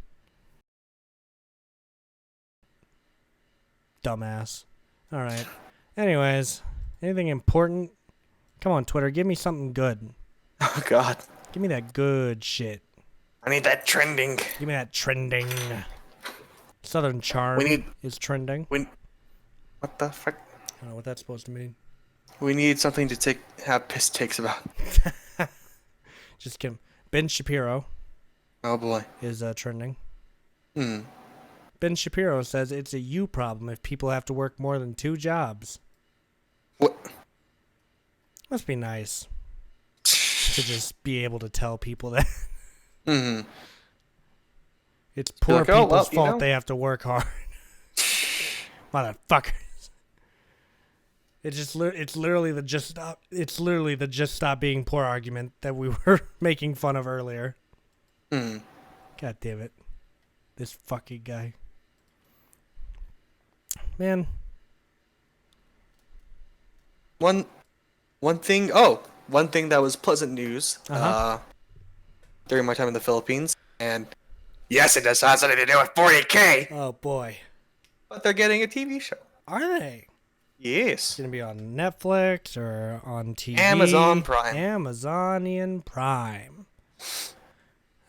A: Dumbass. All right. Anyways, anything important? Come on, Twitter. Give me something good.
B: Oh god.
A: Give me that good shit.
B: I need that trending.
A: Give me that trending. Southern Charm is trending.
B: What the fuck?
A: I don't know what that's supposed to mean.
B: We need something to have piss takes about.
A: Just kidding. Ben Shapiro
B: Oh boy.
A: is trending. Ben Shapiro says it's a you problem if people have to work more than 2 jobs.
B: What?
A: Must be nice to just be able to tell people that.
B: Mhm.
A: It's
B: Be
A: poor
B: like, oh, well,
A: people's fault they have to work hard. Motherfuckers. It's literally the just stop being poor argument that we were making fun of earlier.
B: Mhm.
A: God damn it. This fucking guy. Man.
B: One thing. Oh, one thing that was pleasant news. During my time in the Philippines, and yes, it does have something to do with 40K.
A: Oh boy.
B: But they're getting a TV show.
A: Are they? It's
B: Yes.
A: gonna be on Netflix or on TV.
B: Amazon Prime.
A: Amazonian Prime.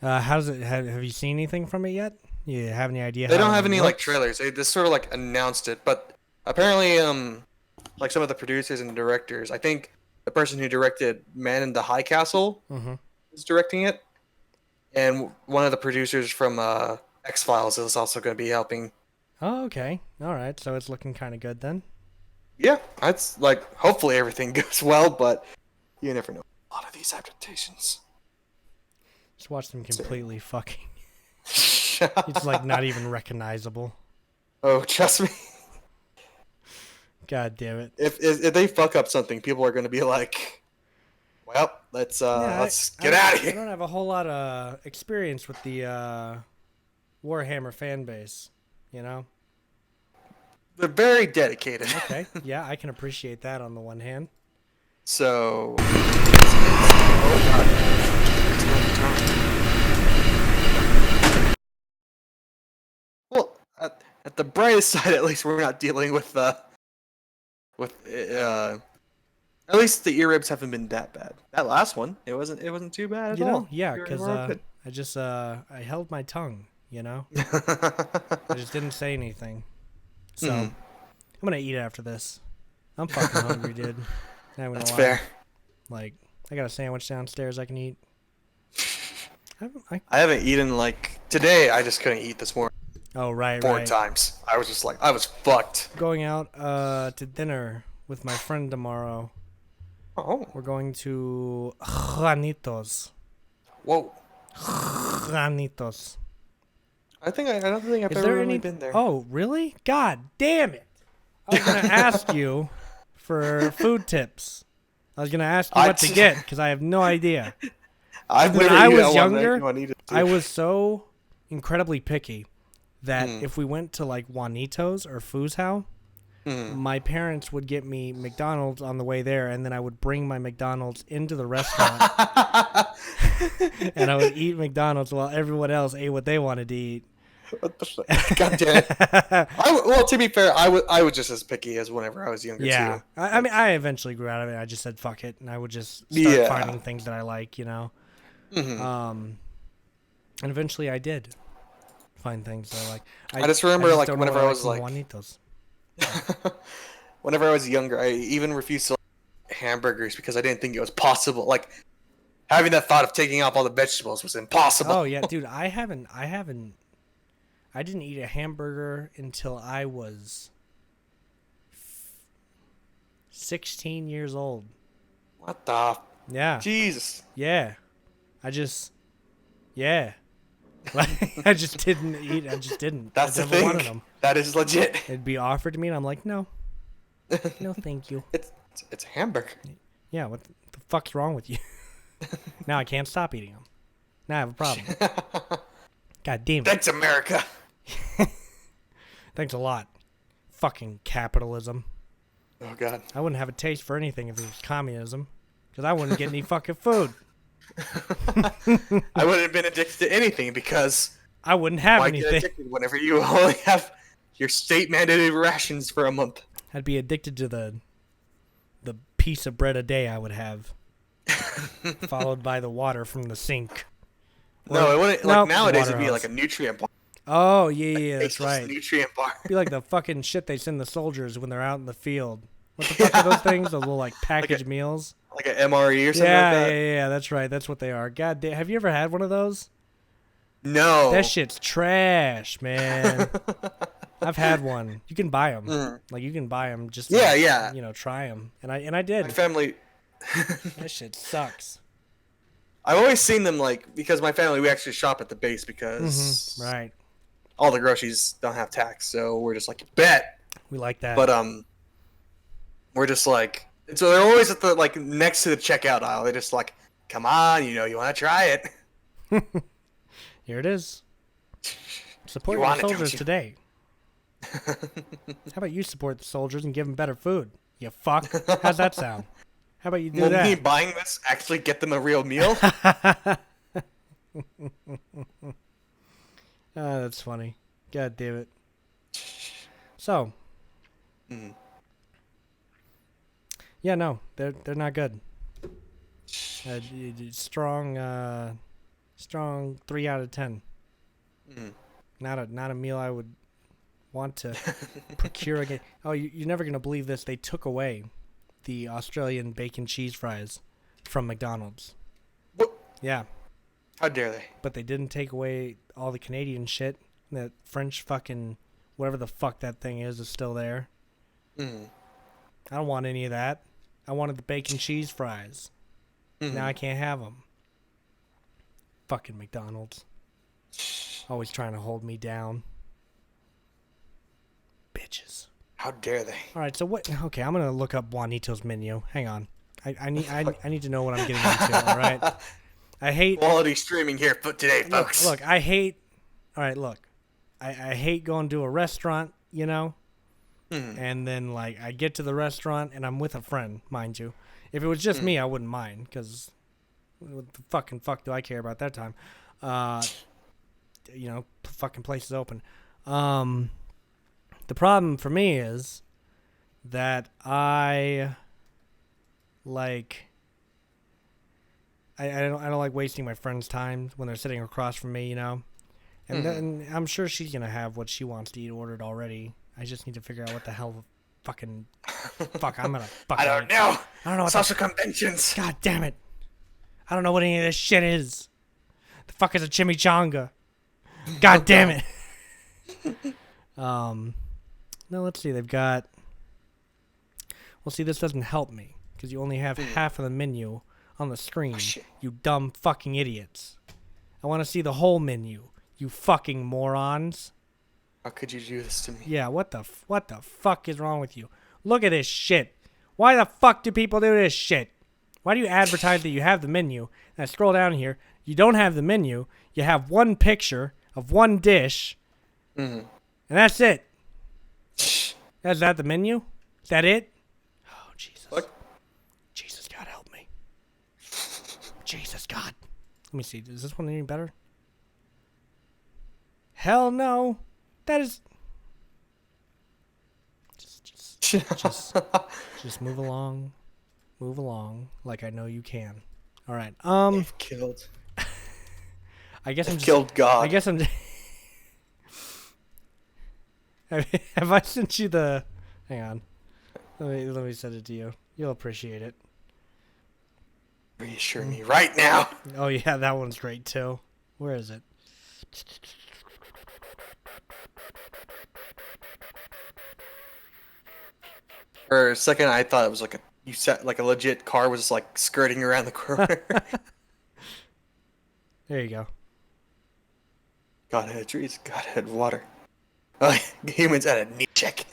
A: How does it? Have you seen anything from it yet? You have any idea?
B: They
A: how
B: don't
A: it
B: have any like
A: looks?
B: trailers. They just sort of like announced it, but apparently, like some of the producers and directors, I think the person who directed Man in the High Castle
A: Mhm.
B: is directing it, and one of the producers from X Files is also going to be helping.
A: Oh, okay. All right. So it's looking kind of good then.
B: Yeah, that's like hopefully everything goes well, but you never know. A lot of these adaptations.
A: Just watch them completely fucking. It's like not even recognizable.
B: Oh, trust me.
A: God damn it.
B: If they fuck up something, people are going to be like, "Well, let's get out of
A: I
B: here."
A: don't have a whole lot of experience with the Warhammer fan base, you know?
B: They're very dedicated.
A: Okay. Yeah, I can appreciate that on the one hand.
B: So, oh god. Well, at the brightest side, at least we're not dealing with with at least the ear ribs haven't been that bad. That last one, it wasn't too bad at
A: You
B: all.
A: know? Yeah,
B: You're
A: because
B: all good.
A: I just I held my tongue, you know? I just didn't say anything. So
B: Mhm.
A: I'm gonna eat after this. I'm fucking hungry, dude. Not even
B: That's
A: gonna lie.
B: fair.
A: Like, I got a sandwich downstairs I can eat.
B: I haven't eaten like today. I just couldn't eat this morning.
A: Oh, right,
B: 4
A: right.
B: times. I was just like, I was fucked.
A: Going out to dinner with my friend tomorrow.
B: Oh,
A: We're going to Juanitos.
B: whoa.
A: Juanitos.
B: I don't think I've
A: Is
B: ever
A: there
B: really
A: any?
B: been there.
A: Oh, really? God damn it! I was gonna ask you for food tips. I was gonna ask you what to get because I have no idea.
B: I've
A: When
B: never
A: I
B: eaten
A: was
B: at one
A: younger,
B: that Juanitas too.
A: I was so incredibly picky that if we went to like Juanitos or Fuzhou, my parents would get me McDonald's on the way there, and then I would bring my McDonald's into the restaurant, and I would eat McDonald's while everyone else ate what they wanted to eat.
B: What the fuck? God damn it. Well, to be fair, I was just as picky as whenever I was younger
A: Yeah,
B: too.
A: I mean, I eventually grew out of it. I just said fuck it, and I would just start
B: Yeah.
A: finding things that I like, you know. And eventually, I did find things that I like.
B: I just remember, like,
A: don't know
B: whenever
A: what
B: I was,
A: from
B: like-
A: Juanitos.
B: Whenever I was younger, I even refused to like hamburgers because I didn't think it was possible. Like having that thought of taking off all the vegetables was impossible.
A: Oh yeah, dude, I didn't eat a hamburger until I was 16 years old.
B: What the?
A: Yeah,
B: Jesus.
A: yeah. Yeah. Like, I just didn't eat. I just didn't.
B: That's
A: I
B: the
A: never
B: thing.
A: wanted them.
B: That is legit.
A: It'd be offered to me, and I'm like, no, no, thank you.
B: It's a hamburger.
A: Yeah, what the fuck's wrong with you? Now I can't stop eating them. Now I have a problem. God damn it.
B: Thanks, America.
A: Thanks a lot. Fucking capitalism.
B: Oh God.
A: I wouldn't have a taste for anything if it was communism, because I wouldn't get any fucking food.
B: I wouldn't have been addicted to anything because
A: I wouldn't have
B: why get
A: anything.
B: addicted whenever you only have your state mandated rations for a month?
A: I'd be addicted to the piece of bread a day I would have, followed by the water from the sink.
B: No, it wouldn't. Like
A: Nope,
B: nowadays, it'd be
A: Waterhouse.
B: like a nutrient bar.
A: Oh yeah, that's
B: Tasteless
A: right.
B: Nutrient bar.
A: Be like the fucking shit they send the soldiers when they're out in the field. What the fuck are those things? Those little like packaged meals.
B: Like an MRE or something
A: Yeah,
B: like that.
A: yeah, that's right. That's what they are. God damn, have you ever had one of those?
B: No.
A: That shit's trash, man. I've had one. You can buy them. Like you can buy them just to,
B: Yeah, yeah.
A: you know, try them. And I did.
B: My family.
A: That shit sucks.
B: I've always seen them like because my family we actually shop at the base because
A: Right.
B: all the groceries don't have tax, so we're just like bet.
A: We like that.
B: But we're just like so they're always at the like next to the checkout aisle. They're just like, come on, you know, you want to try it.
A: Here it is. Support
B: You
A: your
B: want it, don't
A: soldiers
B: you?
A: today. How about you support the soldiers and give them better food? You fuck. How's that sound? How about you do
B: Will
A: that?
B: me buying this actually get them a real meal?
A: That's funny. God damn it. So. Yeah, no, they're not good. Strong 3 out of 10. Not a meal I would want to procure again. Oh, you're never gonna believe this. They took away the Australian bacon cheese fries from McDonald's.
B: What?
A: Yeah,
B: How dare they?
A: but they didn't take away all the Canadian shit. That French fucking whatever the fuck that thing is still there. I don't want any of that. I wanted the bacon cheese fries. Now I can't have them. Fucking McDonald's. Always trying to hold me down. Bitches.
B: How dare they?
A: All right, so what? Okay, I'm gonna look up Juanito's menu. Hang on. I need to know what I'm getting into. All right. I hate.
B: Quality streaming here for today,
A: Look,
B: folks.
A: look, I hate. All right, look. I hate going to a restaurant, you know, and then like I get to the restaurant and I'm with a friend, mind you. If it was just me, I wouldn't mind because what the fucking fuck do I care about that time? You know, fucking place is open. The problem for me is that I don't like wasting my friend's time when they're sitting across from me, you know. And then I'm sure she's gonna have what she wants to eat ordered already. I just need to figure out what the hell fucking fuck I'm gonna fucking
B: I don't know.
A: I don't know what
B: Social conventions.
A: God damn it. I don't know what any of this shit is. The fuck is a chimichanga? God damn it. No, let's see. They've got. Well, see, this doesn't help me because you only have half of the menu on the screen.
B: Shit.
A: You dumb fucking idiots. I want to see the whole menu. You fucking morons.
B: How could you do this to me?
A: Yeah, what the fuck is wrong with you? Look at this shit. Why the fuck do people do this shit? Why do you advertise that you have the menu? And I scroll down here. You don't have the menu. You have one picture of one dish. And that's it. Is that the menu? Is that it? Oh, Jesus.
B: What?
A: Jesus, God, help me. Jesus, God. Let me see. Is this one any better? Hell no. That is... Just move along. Move along like I know you can. All right.
B: They've killed.
A: I guess I'm just...
B: Killed God.
A: I guess I'm... Have I sent you the... Hang on. Let me send it to you. You'll appreciate it.
B: Reassure me right now.
A: Oh, yeah, that one's great, too. Where is it?
B: For a second, I thought it was like you said like a legit car was like skirting around the corner.
A: There you go.
B: God had trees. God had water. Oh, humans had a knee check.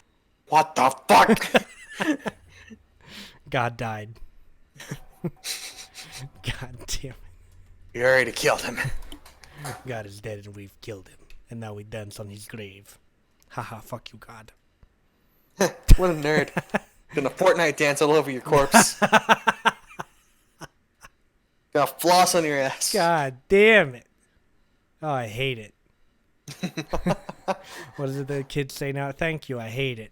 B: What the fuck?
A: God died. God damn it.
B: We already killed him.
A: God is dead and we've killed him. And now we dance on his grave. Haha, fuck you, God.
B: What a nerd. Doing a Fortnite dance all over your corpse. Got a floss on your ass.
A: God damn it. Oh, I hate it. What is it the kids say now? Thank you, I hate it.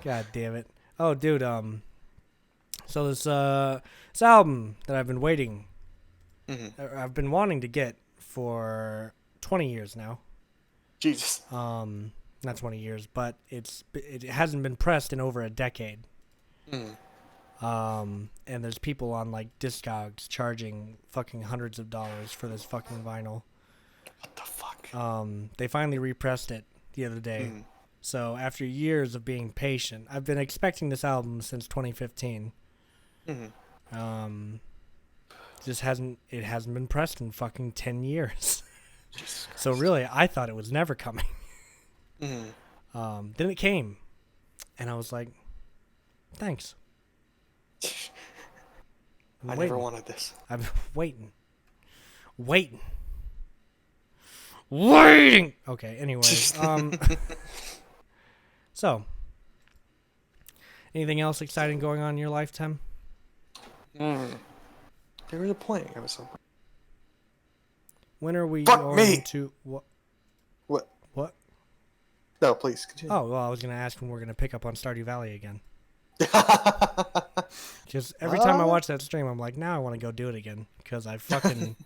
A: God damn it. Oh, dude, so this album that I've been waiting, I've been wanting to get for 20 years now.
B: Jesus.
A: Not 20 years, but it hasn't been pressed in over a decade. And there's people on like Discogs charging fucking hundreds of dollars for this fucking vinyl.
B: What the fuck?
A: They finally repressed it the other day. So after years of being patient, I've been expecting this album since 2015. it hasn't been pressed in fucking 10 years.
B: Jesus
A: So really, I thought it was never coming.
B: Mm.
A: Then it came, and I was like, thanks.
B: I never wanted this.
A: I'm waiting. Okay, anyway. So, anything else exciting going on in your life, Tim?
B: There was a plane. I was so...
A: When are we
B: Fuck
A: going
B: me!
A: to... What?
B: What? No, please, continue.
A: Oh, well, I was going to ask when we're going to pick up on Stardew Valley again. Because every time I watch that stream, I'm like, now I want to go do it again. Because I fucking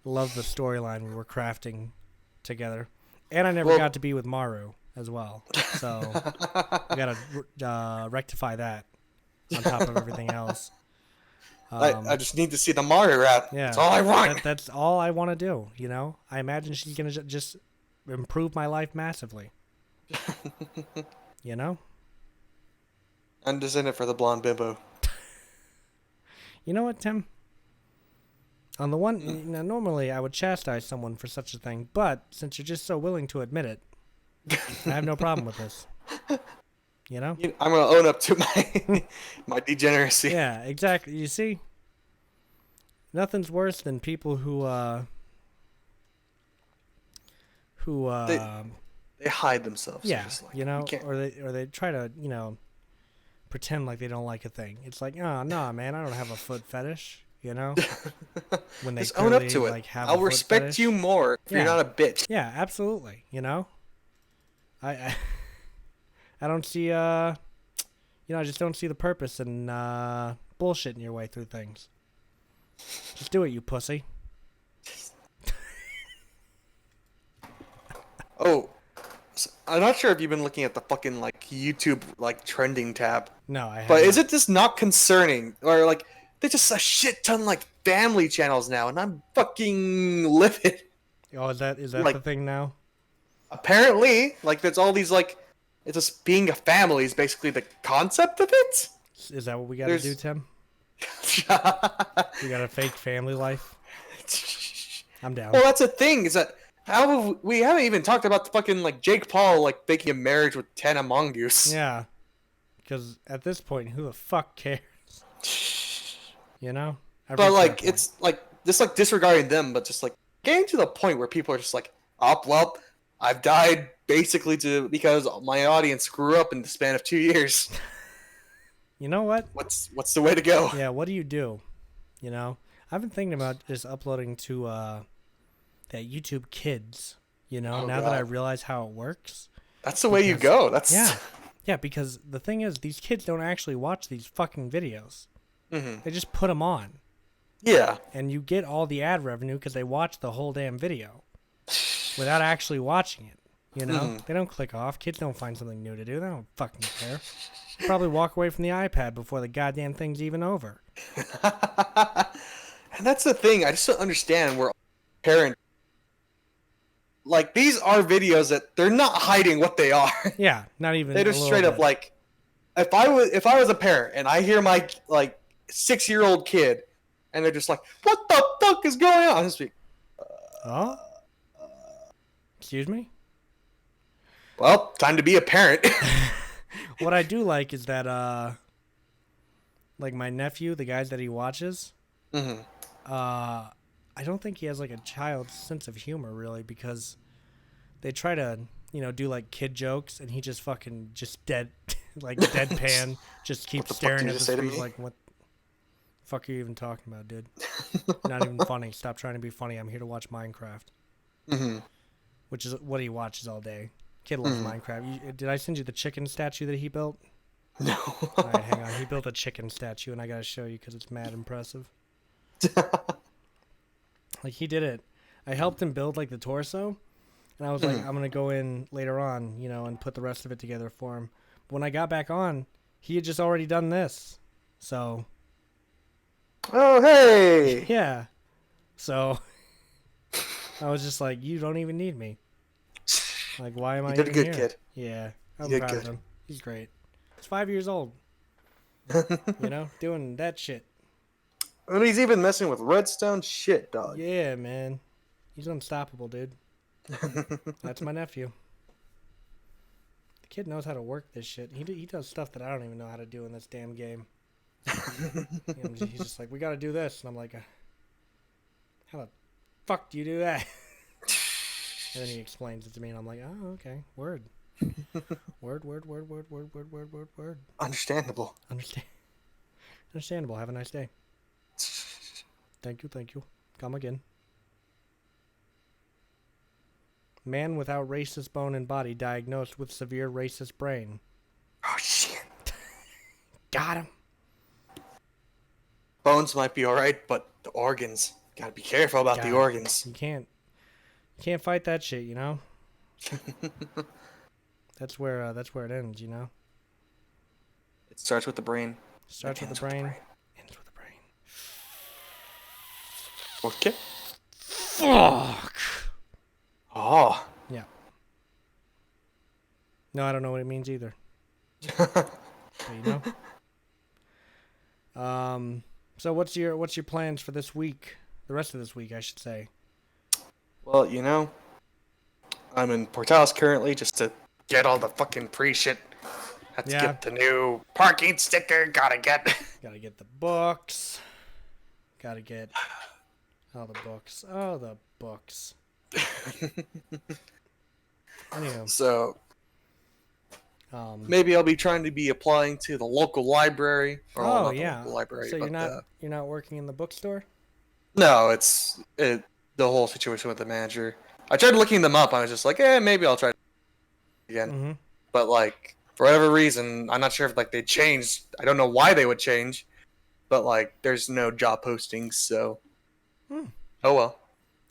A: love the storyline we were crafting together. And I never got to be with Maru as well. So we got to rectify that on top of everything else.
B: I just need to see the Mario rap.
A: Yeah,
B: That's all I want.
A: That's all I want to do, you know? I imagine she's going to just improve my life massively. You know?
B: I'm just in it for the blonde bimbo.
A: You know what, Tim? On the one, now normally I would chastise someone for such a thing, but since you're just so willing to admit it, I have no problem with this. You know?
B: I'm gonna own up to my my degeneracy.
A: Yeah, exactly. You see? Nothing's worse than people who
B: They hide themselves.
A: yeah,
B: Just like,
A: you know,
B: can't-
A: or they try to, you know, pretend like they don't like a thing. It's like, oh, no, man, I don't have a foot fetish, you know? When they
B: just own up
A: clearly,
B: to it.
A: like, have a
B: I'll
A: foot
B: respect
A: fetish.
B: you more if
A: Yeah.
B: you're not a bitch.
A: Yeah, absolutely, you know? I I don't see, you know, I just don't see the purpose in bullshitting your way through things. Just do it, you pussy.
B: Oh, I'm not sure if you've been looking at the fucking like YouTube like trending tab,
A: No, I haven't.
B: but is it just not concerning or like there's just a shit ton like family channels now, and I'm fucking livid.
A: Oh, is that
B: like-
A: the thing now?
B: Apparently, like there's all these like it's just being a family is basically the concept of it.
A: Is that what we got to do, Tim? We got a fake family life? I'm down.
B: Well, that's the thing is that we haven't even talked about the fucking like Jake Paul like faking a marriage with Tana Mongoose.
A: Yeah. Because at this point, who the fuck cares? You know? I've
B: But
A: reached
B: like
A: that point.
B: it's like just like disregarding them, but just like getting to the point where people are just like, oh well, I've died basically because my audience grew up in the span of 2 years.
A: You know what?
B: What's the way to go?
A: Yeah, what do? You know? I've been thinking about just uploading to that YouTube Kids, you know,
B: Oh,
A: now that I
B: God.
A: realize how it works.
B: That's the way you go. That's
A: Yeah. Yeah, because the thing is, these kids don't actually watch these fucking videos.
B: Mhm.
A: They just put them on.
B: Yeah.
A: And you get all the ad revenue because they watch the whole damn video without actually watching it. You know? They don't click off. Kids don't find something new to do. They don't fucking care. Probably walk away from the iPad before the goddamn thing's even over.
B: And that's the thing. I just don't understand where parents like these are videos that they're not hiding what they are.
A: Yeah, not even.
B: They
A: a
B: just
A: little
B: straight up
A: bit.
B: like if I was a parent and I hear my like 6-year-old kid and they're just like, what the fuck is going on? This week?
A: Oh? Excuse me?
B: Well, time to be a parent.
A: What I do like is that, like my nephew, the guys that he watches,
B: hmm
A: I don't think he has like a child's sense of humor really because they try to, you know, do like kid jokes and he just fucking just like deadpan, just keeps
B: the fuck
A: staring
B: did you
A: at the
B: just say to
A: screen
B: me?
A: like, what the fuck are you even talking about, dude? Not even funny. Stop trying to be funny. I'm here to watch Minecraft,
B: hmm
A: which is what he watches all day. Kid loves Minecraft. Did I send you the chicken statue that he built?
B: No.
A: All right, hang on. He built a chicken statue, and I gotta show you because it's mad impressive. Like he did it. I helped him build like the torso, and I was like, I'm gonna go in later on, you know, and put the rest of it together for him. But when I got back on, he had just already done this. So
B: Oh hey.
A: yeah. So I was just like, you don't even need me. Like, why am I?
B: You did a
A: even
B: good
A: here?
B: kid.
A: Yeah, I'm
B: You did
A: proud of
B: good.
A: him. He's great. He's 5 years old. You know, doing that shit.
B: And he's even messing with redstone. Shit, dog.
A: Yeah, man. He's unstoppable, dude. That's my nephew. The kid knows how to work this shit. He does stuff that I don't even know how to do in this damn game. He's just like, we gotta do this. And I'm like, how the fuck do you do that? And then he explains it to me, and I'm like, oh, okay. Word. Word.
B: Understandable.
A: Understandable. Have a nice day. Thank you. Come again. Man without racist bone and body diagnosed with severe racist brain.
B: Oh, shit.
A: Got him.
B: Bones might be alright, but the organs. Gotta be careful about the organs.
A: You can't fight that shit, you know? That's where it ends, you know?
B: It starts with the brain.
A: Starts with the brain. Ends with the brain.
B: Okay.
A: Fuck.
B: Oh.
A: Yeah. No, I don't know what it means either. But you know. So what's your plans for this week? The rest of this week, I should say.
B: Well, you know, I'm in Portales currently just to get all the fucking free shit. Have to get the new parking sticker. Gotta get
A: the books. Gotta get all the books. Oh, the books. Anyway.
B: So maybe I'll be trying to be applying to the local library. Or not the local library,
A: so
B: but
A: you're not working in the bookstore?
B: No, it's the whole situation with the manager. I tried looking them up. I was just like, maybe I'll try again.
A: Mm-hmm.
B: But like for whatever reason, I'm not sure if like they changed. I don't know why they would change, but like there's no job postings, so oh well.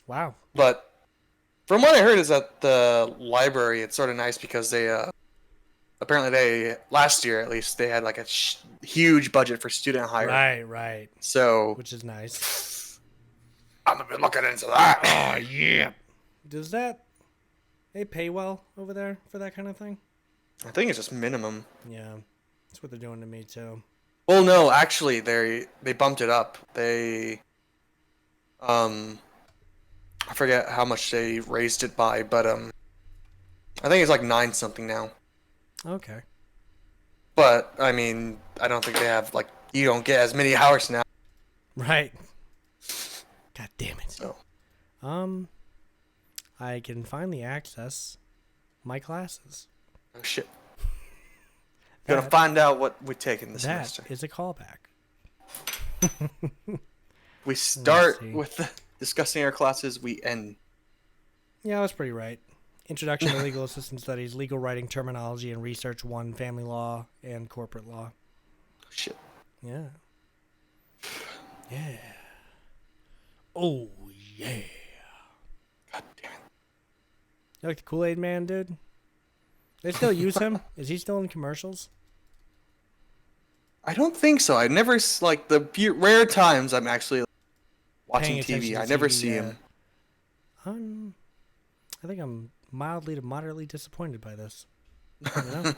A: Wow.
B: But from what I heard is that the library, it's sort of nice because they apparently last year at least they had like a huge budget for student hire.
A: Right.
B: So
A: which is nice.
B: I'm gonna be looking into that.
A: Oh yeah. Does they pay well over there for that kind of thing?
B: I think it's just minimum.
A: Yeah, that's what they're doing to me too.
B: Well, no, actually, they bumped it up. I forget how much they raised it by, but I think it's like 9 something now.
A: Okay.
B: But I mean, I don't think they have like you don't get as many hours now.
A: Right. God damn it.
B: So.
A: I can finally access my classes.
B: Oh shit. Gonna find out what we take in this semester.
A: That is a callback.
B: We start with discussing our classes. We end.
A: Yeah, that's pretty right. Introduction to Legal Assistance Studies, Legal Writing Terminology and Research 1, Family Law and Corporate Law.
B: Shit.
A: Yeah. Oh, yeah.
B: God damn it.
A: You like the Kool-Aid Man, dude? They still use him? Is he still in commercials?
B: I don't think so. I never, like, the rare times I'm actually watching TV, I never see him.
A: I think I'm mildly to moderately disappointed by this. You know?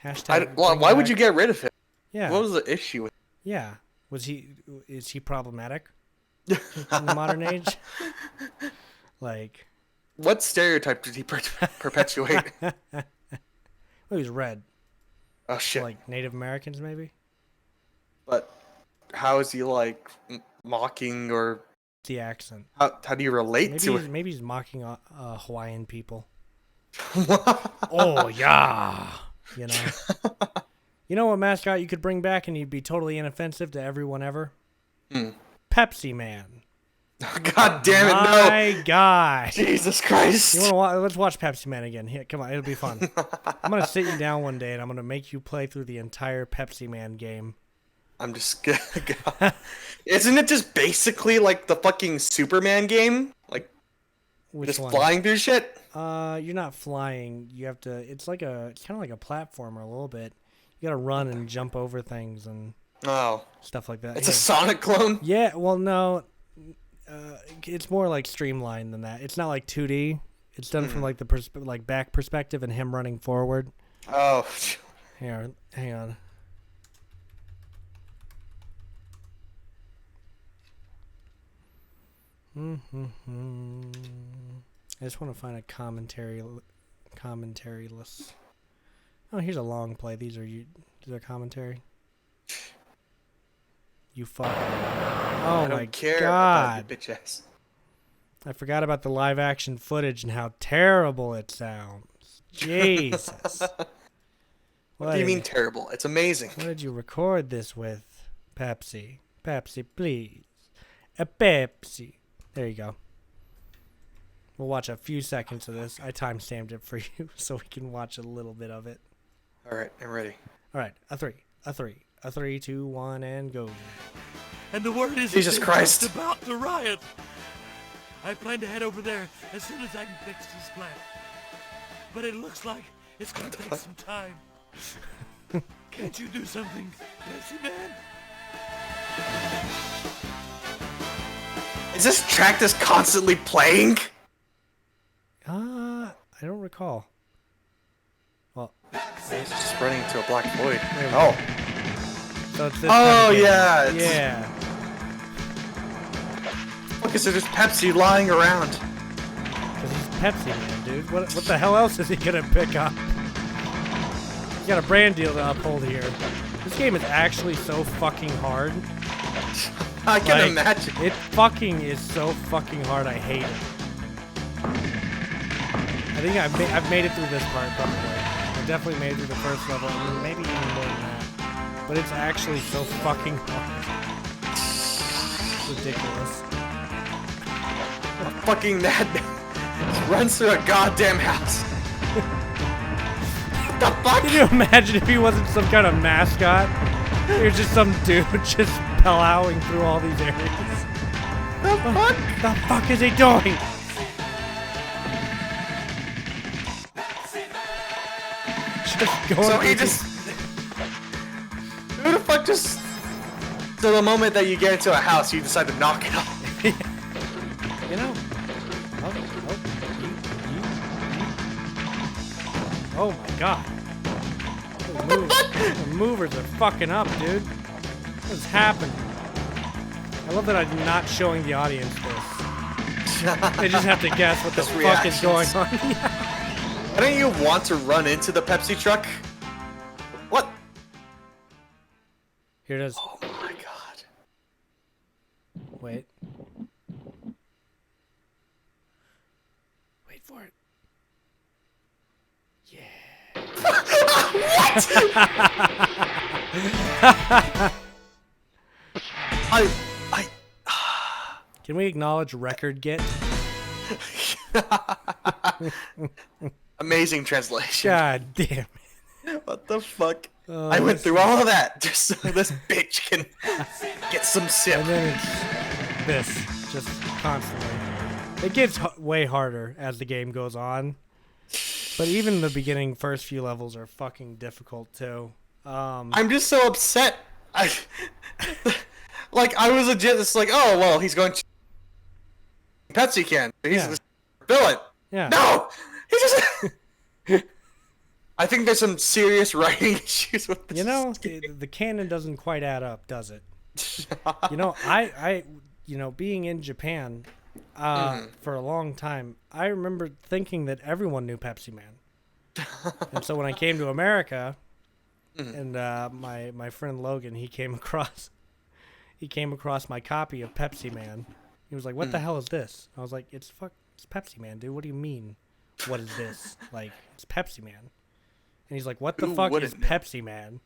A: Hashtag.
B: Why would you get rid of him?
A: Yeah.
B: What was the issue with him?
A: Yeah. Is he problematic in the modern age? Like.
B: What stereotype did he perpetuate?
A: Well, he's red.
B: Oh shit!
A: Like Native Americans, maybe.
B: But how is he like mocking or
A: the accent?
B: How do you relate to it?
A: Maybe he's mocking Hawaiian people. Oh yeah, you know. You know what mascot you could bring back and you'd be totally inoffensive to everyone ever? Pepsi Man.
B: God damn it! No.
A: My God.
B: Jesus Christ.
A: You want to let's watch Pepsi Man again. Here, come on, it'll be fun. I'm gonna sit you down one day and I'm gonna make you play through the entire Pepsi Man game.
B: I'm just gonna. Isn't it just basically like the fucking Superman game? Like, just flying through shit?
A: You're not flying. You have to. It's kind of like a platformer a little bit. You gotta run and jump over things and stuff like that.
B: It's a Sonic clone.
A: Yeah. Well, no. It's more like streamlined than that. It's not like 2D. It's done from like the back perspective and him running forward.
B: Oh.
A: Here, hang on. I just want to find a commentary-less. Oh, here's a long play. These are commentary. You fucking. Oh
B: I don't
A: my
B: care
A: god!
B: about your bitch ass.
A: I forgot about the live action footage and how terrible it sounds. Jesus.
B: What do you mean terrible? It's amazing.
A: What did you record this with? Pepsi. Pepsi, please. A Pepsi. There you go. We'll watch a few seconds of this. I timestamped it for you so we can watch a little bit of it.
B: All right, I'm ready.
A: All right, a 3, 2, 1, and go.
C: And the word is
B: Jesus Christ.
C: just about to riot. I plan to head over there as soon as I can fix this plant. But it looks like it's gonna take some time. Can't you do something, Pepsi Man?
B: Is this track that's constantly playing?
A: I don't recall. Well,
B: It's just running into a black void.
A: Wait.
B: Oh.
A: so it's this
B: Oh,
A: kind of game.
B: yeah, it's-
A: Yeah.
B: Look, is there just Pepsi lying around?
A: Because he's Pepsi Man, dude. What the hell else is he gonna pick up? He's got a brand deal to uphold here. This game is actually so fucking hard.
B: I can
A: Like,
B: imagine.
A: It fucking is so fucking hard. I hate it. I think I've made it through this part probably. I definitely made it through the first level, and maybe even more than that. But it's actually so fucking hard. It's ridiculous.
B: A fucking madman just runs through a goddamn house. What the fuck?
A: Can you imagine if he wasn't some kind of mascot? He was just some dude just plowing through all these areas.
B: The fuck?
A: The fuck is he doing? Just going.
B: So he
A: through
B: just... Who the fuck just... So the moment that you get into a house, you decide to knock it off.
A: You know. Oh my god. The movers are fucking up, dude. What's happening? I love that I'm not showing the audience this. They just have to guess what the
B: Just
A: fuck is going
B: reactions.
A: on.
B: Why don't you want to run into the Pepsi truck? What?
A: Here it is.
B: Oh my god.
A: Wait. Wait for it.
B: I...
A: Can we acknowledge record get?
B: Amazing translation.
A: God damn it.
B: What the fuck?
A: Oh,
B: I went
A: this-
B: through all of that just so this bitch can get some sip.
A: And then it's this, just constantly. It gets way harder as the game goes on. But even the beginning first few levels are fucking difficult too.
B: I'm just so upset. I was legit just like, oh well, he's going to Pepsi can. He's
A: Yeah.
B: the villain.
A: Yeah.
B: No, he just. I think there's some serious writing issues with this.
A: You know, the canon doesn't quite add up, does it? You know, I being in Japan for a long time, I remember thinking that everyone knew Pepsi Man. And so when I came to America, and my friend Logan, he came across my copy of Pepsi Man. He was like, "What the hell is this?" I was like, "It's Pepsi Man, dude. What do you mean? What is this? Like, it's Pepsi Man." And he's like, "What the
B: Who
A: fuck is
B: wouldn't know?
A: Pepsi Man?"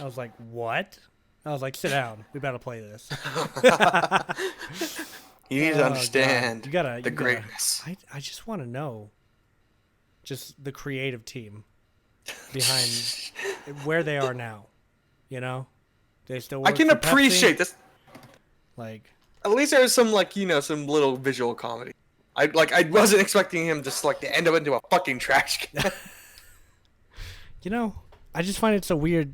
A: I was like, "What?" I was like, "Sit down. We better play this."
B: You need
A: Oh,
B: to
A: God.
B: understand
A: You gotta-
B: the
A: you gotta-
B: greatness.
A: I just want to know, just the creative team behind where they are now. You know, they still.
B: I
A: Work
B: can
A: for Pepsi?
B: appreciate this.
A: Like,
B: At least there's some some little visual comedy. I wasn't expecting him just to end up into a fucking trash can.
A: you know, I just find it so weird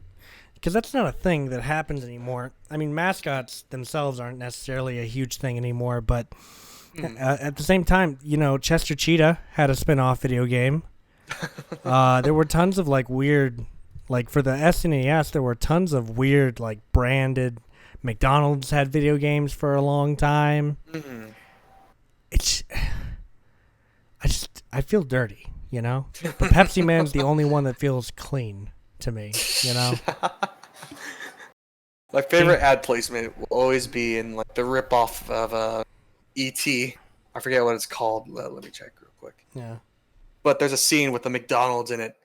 A: because that's not a thing that happens anymore. I mean, mascots themselves aren't necessarily a huge thing anymore, but at the same time, you know, Chester Cheetah had a spin-off video game. There were tons of weird, for the SNES, there were tons of weird branded. McDonald's had video games for a long time. it's I feel dirty, you know. But Pepsi Man's the only one that feels clean to me, you know.
B: My favorite ad placement will always be in like the ripoff of E.T. I forget what it's called. Let me check real quick.
A: Yeah.
B: But there's a scene with the McDonald's in it,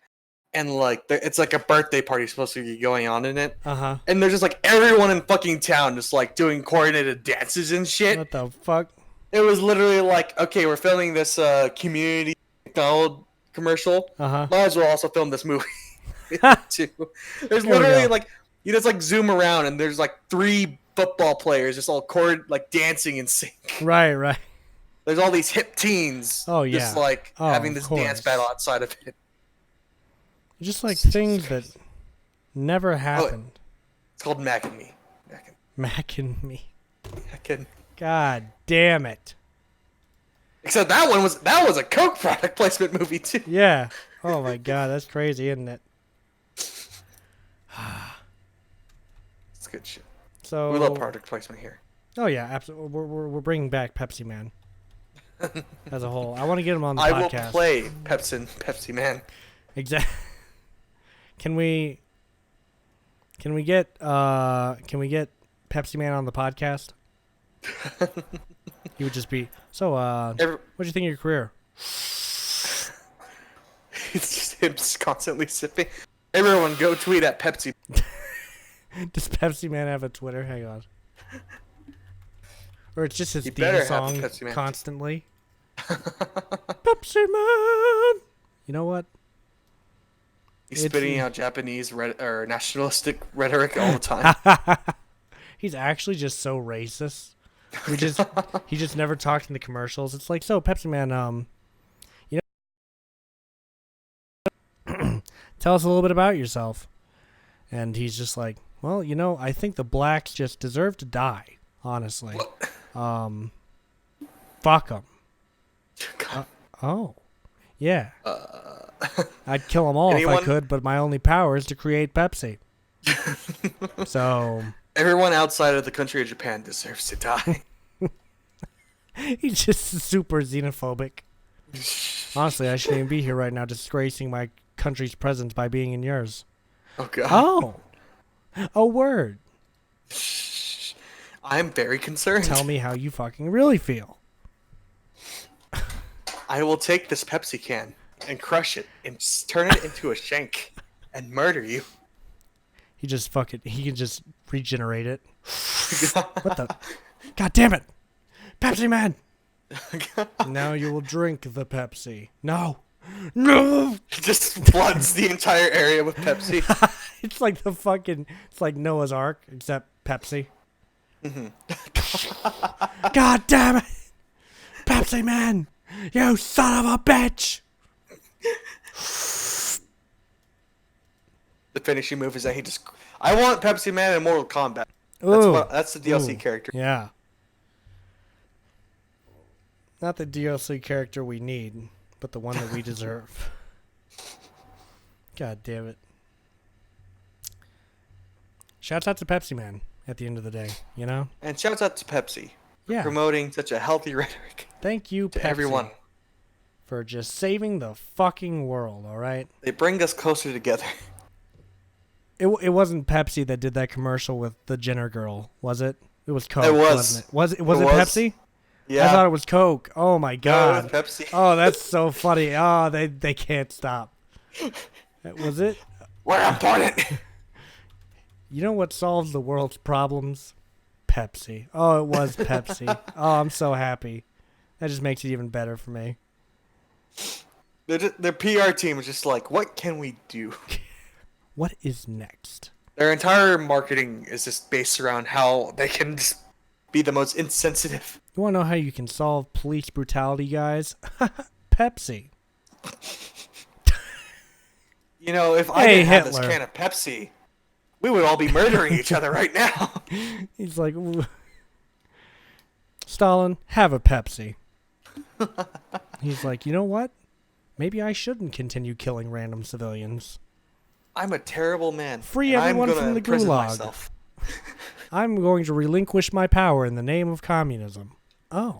B: and like it's like a birthday party supposed to be going on in it, and there's just like everyone in fucking town just like doing coordinated dances and shit.
A: What the fuck?
B: It was literally like, okay, we're filming this community McDonald commercial. Might as well also film this movie too. There's literally like you just like zoom around and there's like 3 football players just all like dancing in sync.
A: Right.
B: There's all these hip teens.
A: Oh yeah.
B: Just like having this dance battle outside of it.
A: Just like things that never happened.
B: It's called Mac and Me.
A: Mac and Me.
B: Mac and...
A: God damn it.
B: Except that was a Coke product placement movie too.
A: Yeah. Oh my god, that's crazy, isn't it?
B: It's good shit.
A: So
B: we love product placement here.
A: Oh yeah, absolutely. We're bringing back Pepsi Man as a whole. I want to get him on the podcast.
B: I will play Pepsi Man.
A: Exactly. Can we get Pepsi Man on the podcast? He would just be what'd you think of your career?
B: It's just him constantly sipping. Everyone go tweet at Pepsi.
A: Does Pepsi Man have a Twitter? Hang on. Or it's just his
B: He
A: theme
B: better have
A: song
B: Pepsi Man.
A: constantly. Pepsi Man. You know what?
B: He's spitting out Japanese or nationalistic rhetoric all the time.
A: He's actually just so racist. He just never talked in the commercials. It's like, so Pepsi Man, you know, tell us a little bit about yourself. And he's just like, well, you know, I think the blacks just deserve to die, honestly. Fuck them. Oh, yeah. I'd kill them all if I could, but my only power is to create Pepsi. So
B: everyone outside of the country of Japan deserves to die.
A: He's just super xenophobic. Honestly, I shouldn't even be here right now disgracing my country's presence by being in yours.
B: Oh, God.
A: Oh. A word.
B: I'm very concerned.
A: Tell me how you fucking really feel.
B: I will take this Pepsi can and crush it and turn it into a shank and murder you.
A: He can just regenerate it. What the? God damn it. Pepsi Man. Now you will drink the Pepsi. No.
B: It just floods the entire area with Pepsi.
A: It's like it's like Noah's Ark, except Pepsi. God damn it. Pepsi Man. You son of a bitch.
B: The finishing move is that I want Pepsi Man in Mortal Kombat. That's the DLC character.
A: Yeah. Not the DLC character we need, but the one that we deserve. God damn it. Shouts out to Pepsi Man at the end of the day, you know?
B: And shouts out to Pepsi
A: for
B: promoting such a healthy rhetoric.
A: Thank you,
B: to
A: Pepsi,
B: everyone.
A: For just saving the fucking world, all right?
B: They bring us closer together.
A: It wasn't Pepsi that did that commercial with the Jenner girl, was it? It was Coke,
B: it was.
A: wasn't it? Was it Pepsi?
B: Yeah.
A: I thought it was Coke. Oh my god.
B: No, it was Pepsi.
A: Oh, that's so funny. Oh, they can't stop. Was it?
B: We're important.
A: You know what solves the world's problems? Pepsi. Oh, it was Pepsi. Oh, I'm so happy. That just makes it even better for me.
B: Their PR team is just like, what can we do?
A: What is next?
B: Their entire marketing is just based around how they can just be the most insensitive.
A: You want to know how you can solve police brutality, guys? Pepsi.
B: You know, if I didn't have this can of Pepsi, we would all be murdering each other right now.
A: He's like, Stalin, have a Pepsi. He's like, you know what? Maybe I shouldn't continue killing random civilians.
B: I'm a terrible man.
A: Free everyone from the gulag. I'm going to relinquish my power in the name of communism. Oh.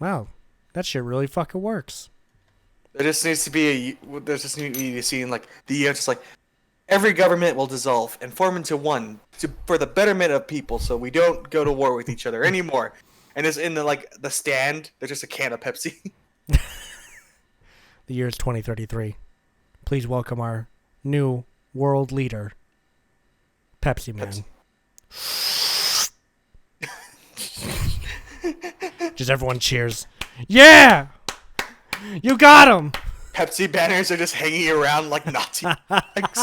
A: Wow, that shit really fucking works.
B: There just needs to be there's just need to see in like the just like every government will dissolve and form into one for the betterment of people, so we don't go to war with each other anymore. And it's in the stand. There's just a can of Pepsi.
A: The year is 2033. Please welcome our new world leader, Pepsi Man. Just everyone cheers. Yeah! You got him!
B: Pepsi banners are just hanging around like Nazi flags.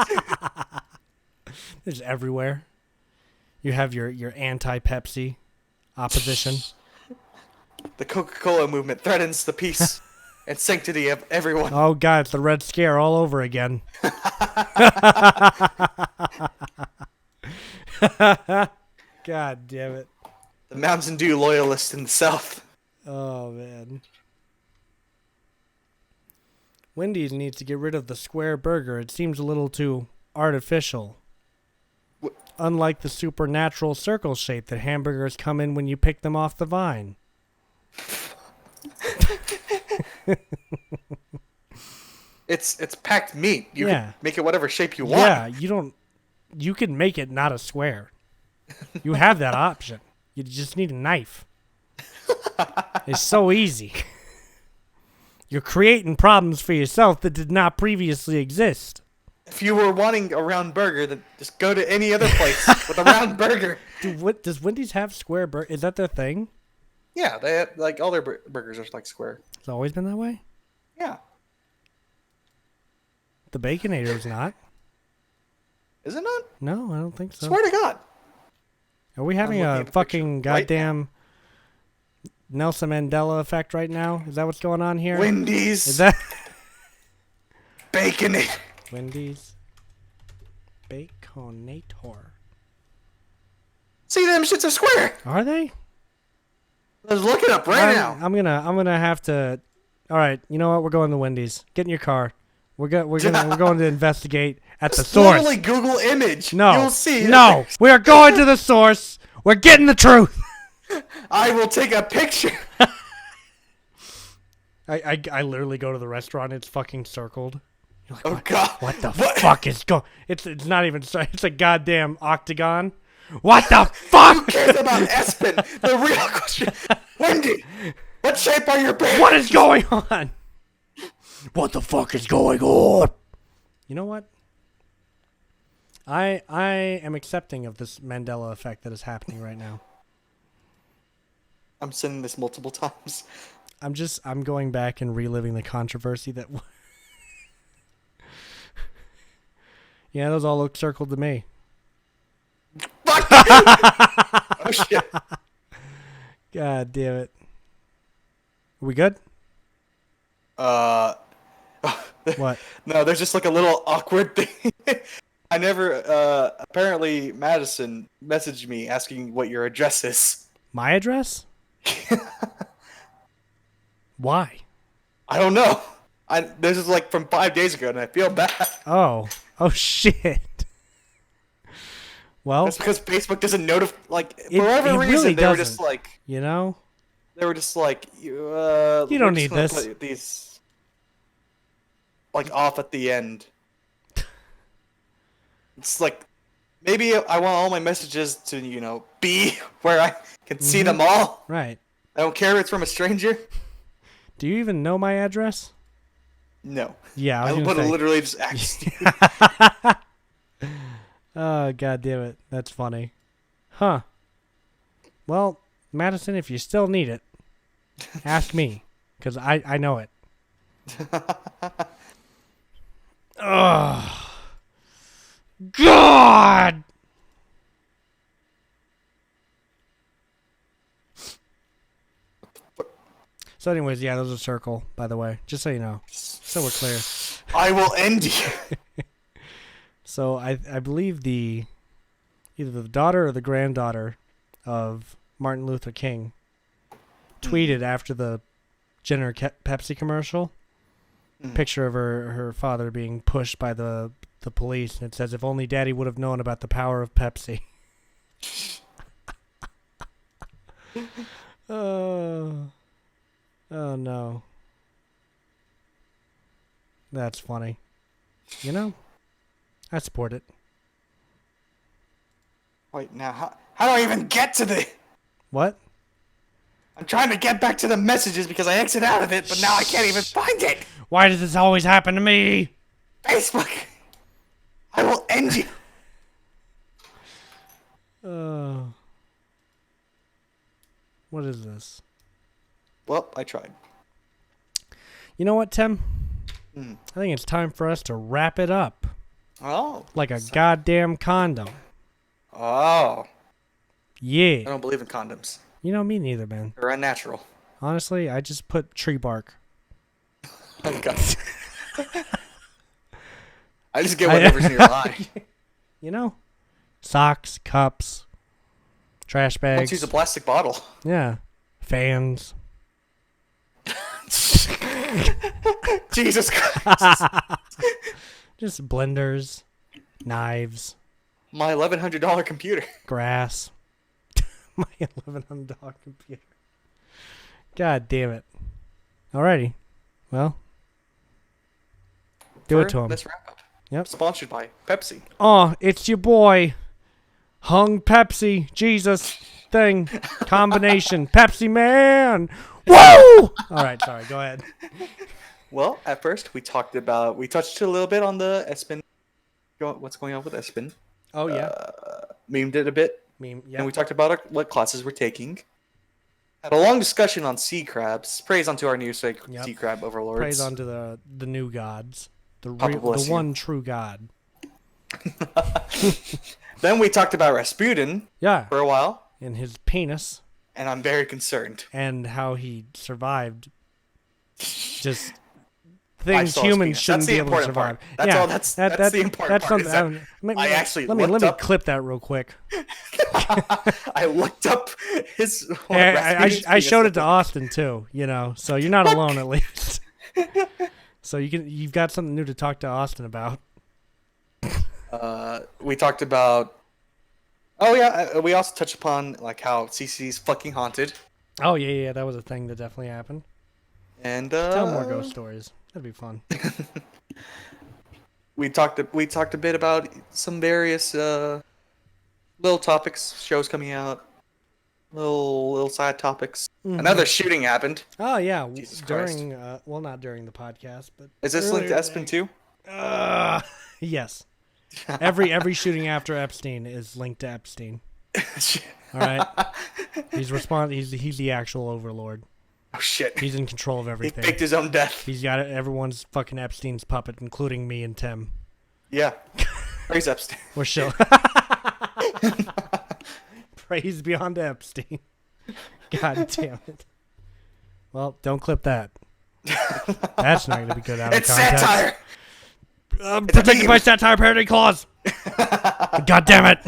A: There's everywhere. You have your anti-Pepsi opposition.
B: The Coca-Cola movement threatens the peace and sanctity of everyone.
A: Oh god, it's the Red Scare all over again. God damn it.
B: The Mountain Dew loyalists in the South.
A: Oh man. Wendy's needs to get rid of the square burger. It seems a little too artificial. Unlike the supernatural circle shape that hamburgers come in when you pick them off the vine.
B: It's packed meat. You
A: Yeah.
B: can make it whatever shape you want.
A: Yeah, you can make it not a square. You have that option. You just need a knife. It's so easy. You're creating problems for yourself that did not previously exist.
B: If you were wanting a round burger, then just go to any other place with a round burger.
A: Dude, does Wendy's have square burger? Is that their thing?
B: Yeah, they have, like all their burgers are like square.
A: It's always been that way?
B: Yeah,
A: The Baconator is not.
B: is it not?
A: No, I don't think so.
B: Swear to God.
A: Are we having
B: looking
A: a
B: at the
A: fucking
B: picture right
A: goddamn Nelson Mandela effect right now? Is that what's going on here?
B: Wendy's
A: Is that
B: Baconator.
A: Wendy's Baconator?
B: See, them shits are square.
A: Are they?
B: Let's look it up right now.
A: I'm gonna have to. All right, you know what? We're going to Wendy's. Get in your car. We're going to investigate at the
B: Just
A: source.
B: literally Google image.
A: No,
B: You'll see.
A: no, we are going to the source. We're getting the truth.
B: I will take a picture.
A: I literally go to the restaurant. It's fucking circled. You're like,
B: Oh God.
A: what the fuck is going? It's not even. It's a goddamn octagon. What the fuck?
B: Who cares about Espen? The real question. Wendy, what shape are your pants?
A: What is going on? What the fuck is going on? You know what? I am accepting of this Mandela effect that is happening right now.
B: I'm sending this multiple times.
A: I'm going back and reliving the controversy that. Yeah, those all look circled to me.
B: Fuck you! Oh shit.
A: God damn it. Are we good? What?
B: No, there's just like a little awkward thing. I never. Apparently, Madison messaged me asking what your address is.
A: My address? Why?
B: I don't know. This is like from 5 days ago, and I feel bad.
A: Oh shit. Well,
B: That's because Facebook doesn't notify. Like for
A: It
B: whatever reason,
A: really
B: they were
A: doesn't.
B: just like
A: you know,
B: you
A: You don't need this.
B: Put these like off at the end. It's like maybe I want all my messages to be where I can see them all.
A: right?
B: I don't care if it's from a stranger.
A: Do you even know my address?
B: No.
A: Yeah, I
B: I
A: was
B: would
A: gonna say.
B: literally just ask you.
A: Oh god damn it, that's funny. Huh. Well, Madison, if you still need it, ask me, because I know it. Ugh. God! So anyways, yeah, those are circle, by the way. Just so you know. So we're clear.
B: I will end you.
A: So I believe either the daughter or the granddaughter of Martin Luther King tweeted after the Jenner Pepsi commercial, picture of her father being pushed by the police, and it says, "If only Daddy would have known about the power of Pepsi." Oh no. That's funny. You know, I support it.
B: Wait, now how do I even get to the?
A: What?
B: I'm trying to get back to the messages because I exited out of it, but now I can't even find it.
A: Why does this always happen to me?
B: Facebook, I will end you.
A: What is this?
B: Well, I tried.
A: You know what, Tim? I think it's time for us to wrap it up.
B: Oh.
A: Like a goddamn condom.
B: Oh. I
A: Yeah.
B: don't believe in condoms.
A: You know, me neither, man.
B: They're unnatural.
A: Honestly, I just put tree bark.
B: Oh God. I just get whatever's in your eye.
A: You know? Socks, cups, trash
B: Let's
A: bags.
B: use a plastic bottle.
A: Yeah. Fans.
B: Jesus Christ.
A: Just blenders, knives,
B: My $1,100 computer.
A: grass. My $1,100 computer. God damn it. Alrighty. Well. Do it to him.
B: Let's wrap up.
A: Yep.
B: Sponsored by Pepsi.
A: Oh, it's your boy. Hung Pepsi. Jesus. Thing. Combination. Pepsi Man. Woo! Alright, sorry. Go ahead.
B: Well, at first we touched a little bit on the Espen. What's going on with Espen?
A: Oh, yeah.
B: Memed it a bit.
A: Meme. Yeah.
B: And we talked about what classes we're taking. Had a long discussion on sea crabs. Praise unto our new sea crab overlords.
A: Praise onto the new gods. The
B: Papa bless you.
A: one true god.
B: Then we talked about Rasputin
A: Yeah.
B: for a while,
A: And his penis.
B: and I'm very concerned.
A: And how he survived. Just
B: I
A: things
B: saw his
A: humans
B: penis.
A: shouldn't
B: That's
A: be
B: the
A: able to
B: important
A: survive.
B: part. That's all. That's the important part. Is that I actually
A: let me
B: looked up-
A: clip that real quick.
B: I looked up his.
A: I showed it to Austin too, you know, so you're not alone at least. So you've got something new to talk to Austin about.
B: We talked about. Oh yeah, we also touched upon like how CC's fucking haunted,
A: Oh yeah, that was a thing that definitely happened.
B: and
A: Tell more ghost stories. That'd be fun.
B: we talked a bit about some various little topics, shows coming out, little side topics. Another shooting happened.
A: Oh yeah,
B: Jesus Christ.
A: during not during the podcast, but
B: Is this linked to
A: earlier
B: Espen too?
A: Yes. Every shooting after Epstein is linked to Epstein. All right. He's the actual overlord.
B: Oh shit!
A: He's in control of
B: He
A: everything.
B: faked his own death.
A: He's got everyone's fucking Epstein's puppet, including me and Tim.
B: Yeah. Praise Epstein.
A: We're show. Praise beyond Epstein. God damn it. Well, don't clip that. That's not going to be good out of
B: It's
A: context.
B: satire.
A: Protected
B: meme.
A: by satire parody clause. God damn it.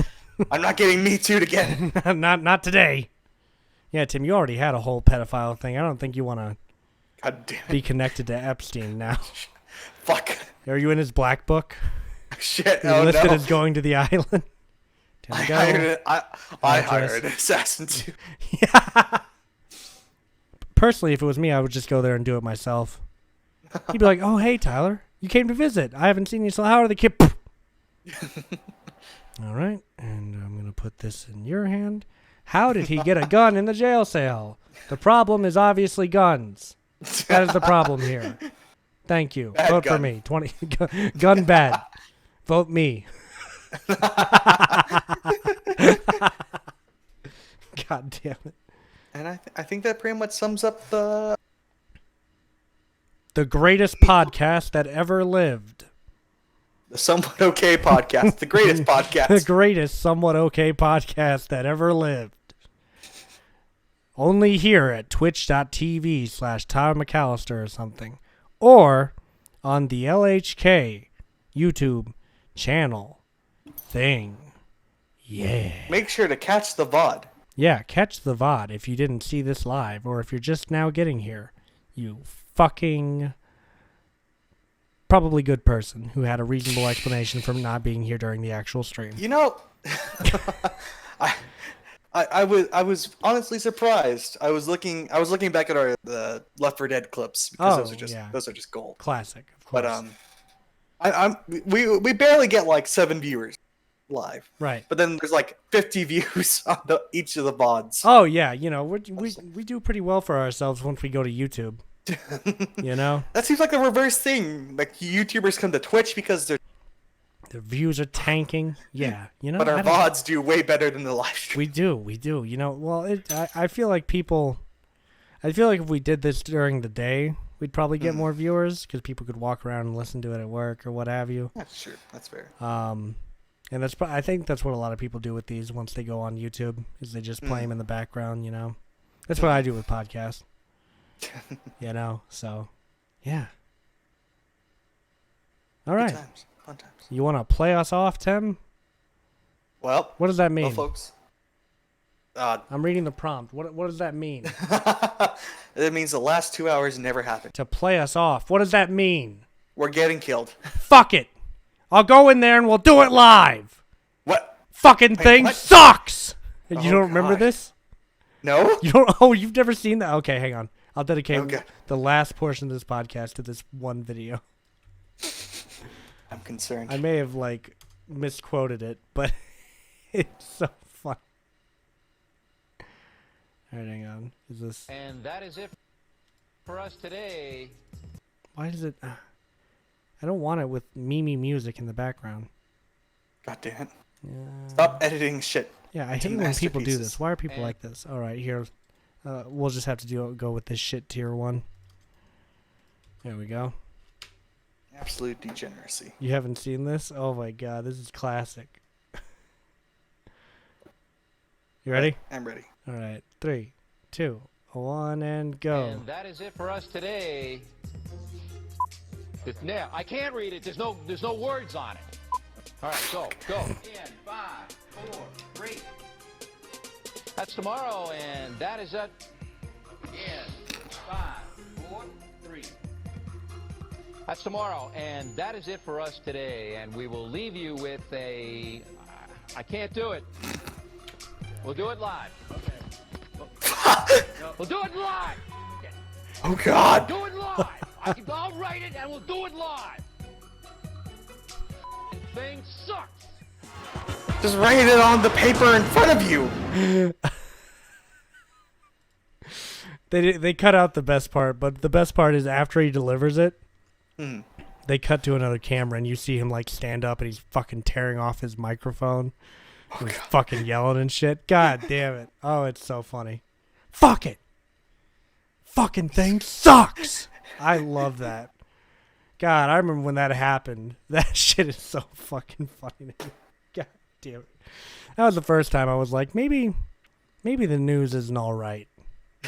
B: I'm not getting Me Too'd again.
A: not today. Yeah, Tim, you already had a whole pedophile thing. I don't think you want to
B: God damn it.
A: be connected to Epstein now.
B: Fuck.
A: Are you in his black book?
B: Shit.
A: You're
B: Oh
A: listed
B: no.
A: as going to the island. Tim,
B: I
A: go.
B: hired an assassin too.
A: Personally, if it was me, I would just go there and do it myself. He'd be like, "Oh, hey, Tyler, you came to visit. I haven't seen you, so how are the kids?" All right, and I'm going to put this in your hand. How did he get a gun in the jail cell? The problem is obviously guns. That is the problem here. Thank you.
B: Bad
A: Vote for
B: gun.
A: me. 20 gun bad. Vote me. God damn it.
B: And I think that pretty much sums up the
A: greatest podcast that ever lived.
B: Somewhat Okay podcast, the greatest
A: The
B: podcast.
A: greatest somewhat okay podcast that ever lived. Only here at twitch.tv/Tyler McAllister or something. Or on the LHK YouTube channel thing. Yeah.
B: Make sure to catch the VOD.
A: Yeah, catch the VOD if you didn't see this live, or if you're just now getting here. You fucking probably good person who had a reasonable explanation for not being here during the actual stream.
B: You know, I was honestly surprised. I was looking back at the Left 4 Dead clips because those are just gold.
A: Classic, of course.
B: But we barely get like 7 viewers live.
A: Right.
B: But then there's like 50 views on each of the VODs.
A: Oh yeah, we do pretty well for ourselves once we go to YouTube.
B: That seems like the reverse thing. Like YouTubers come to Twitch because their
A: views are tanking. Yeah,
B: But our VODs do way better than the live stream.
A: We do. Well, I feel like if we did this during the day, we'd probably get more viewers because people could walk around and listen to it at work or what have you.
B: That's true. That's fair.
A: And I think that's what a lot of people do with these once they go on YouTube is they just play them in the background. That's what I do with podcasts. So yeah. All right.
B: Fun times.
A: You want to play us off, Tim?
B: Well,
A: what does that mean?
B: well, folks.
A: I'm reading the prompt. What does that mean?
B: It means the last 2 hours never happened.
A: To play us off. What does that mean?
B: We're getting killed.
A: Fuck it. I'll go in there and we'll do it live.
B: What?
A: Fucking thing
B: what?
A: Sucks. You
B: Oh,
A: don't remember
B: God.
A: this?
B: No?
A: You don't? Oh, you've never seen that? Okay, hang on. I'll dedicate
B: Okay.
A: the last portion of this podcast to this one video.
B: I'm concerned.
A: I may have misquoted it, but it's so fun. All right, hang on. Is this?
D: And that is it for us today.
A: Why is it? I don't want it with Mimi music in the background.
B: God damn it.
A: Yeah.
B: Stop editing shit.
A: Yeah, I
B: to
A: hate when people do
B: masterpieces.
A: this. Why are people like this? All right, here. We'll just have to go with this shit tier 1. There we go.
B: Absolute degeneracy.
A: You haven't seen this? Oh my god, this is classic. You ready?
B: I'm ready.
A: All right, 3, 2, 1, and go.
D: And that is it for us today. Yeah, I can't read it. There's no words on it. All right, go. In 5, 4, 3. That's tomorrow, and that is it. In 5, 4, 3. That's tomorrow, and that is it for us today. And we will leave you with I can't do it. We'll do it live. Okay. We'll do it live.
B: Oh God.
D: Do it live. I'll write it and we'll do it live. Thing sucks.
B: Just write it on the paper in front of you.
A: They cut out the best part, but the best part is after he delivers it, they cut to another camera and you see him stand up and he's fucking tearing off his microphone. He's fucking yelling and shit. God damn it. Oh, it's so funny. Fuck it. Fucking thing sucks. I love that. God, I remember when that happened. That shit is so fucking funny to me. God damn it. That was the first time I was like, maybe the news isn't all right.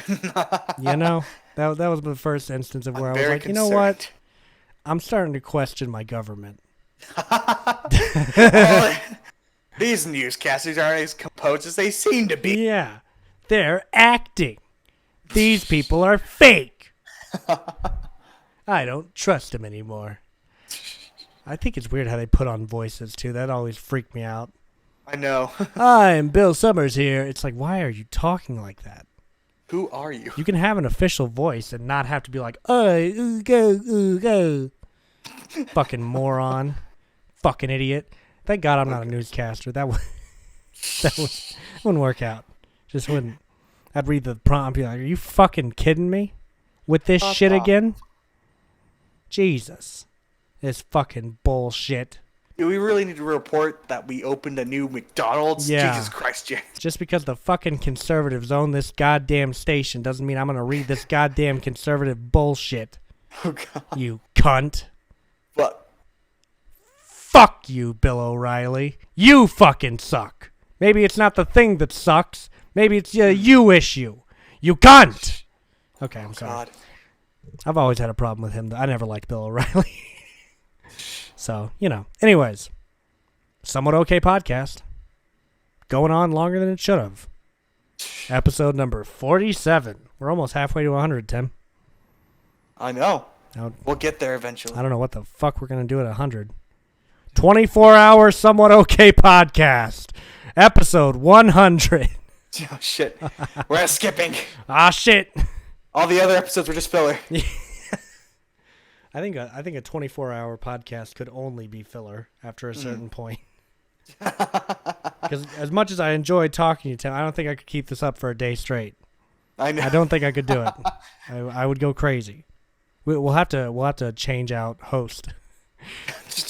A: That was the first instance of where I was like, you know what? I'm starting to question my government.
B: These newscasters aren't as composed as they seem to be.
A: Yeah, they're acting. These people are fake. I don't trust them anymore. I think it's weird how they put on voices, too. That always freaked me out.
B: I know.
A: I'm Bill Summers here. It's like, why are you talking like that?
B: Who are you?
A: You can have an official voice and not have to be like, go. Fucking moron. Fucking idiot. Thank God I'm not a newscaster. That wouldn't work out. Just wouldn't. I'd read the prompt and be like, are you fucking kidding me? With this shit again? Jesus. This fucking bullshit.
B: Do we really need to report that we opened a new McDonald's?
A: Yeah.
B: Jesus Christ, James.
A: Just because the fucking conservatives own this goddamn station doesn't mean I'm going to read this goddamn conservative bullshit.
B: Oh, God.
A: You cunt.
B: But
A: Fuck you, Bill O'Reilly. You fucking suck. Maybe it's not the thing that sucks. Maybe it's a you issue. You cunt. Okay, I'm sorry.
B: God.
A: I've always had a problem with him. I never liked Bill O'Reilly. So, Anyways, somewhat okay podcast. Going on longer than it should have. Episode number 47. We're almost halfway to 100, Tim.
B: I know.
A: Now,
B: We'll get there eventually.
A: I don't know what the fuck we're going to do at 100. 24-hour somewhat okay podcast. Episode 100.
B: Oh shit. We're skipping.
A: Ah, shit.
B: All the other episodes were just filler.
A: I think a 24-hour podcast could only be filler after a certain point. Because as much as I enjoy talking to you, Tim, I don't think I could keep this up for a day straight.
B: I know.
A: I don't think I could do it. I would go crazy. We'll have to change out host.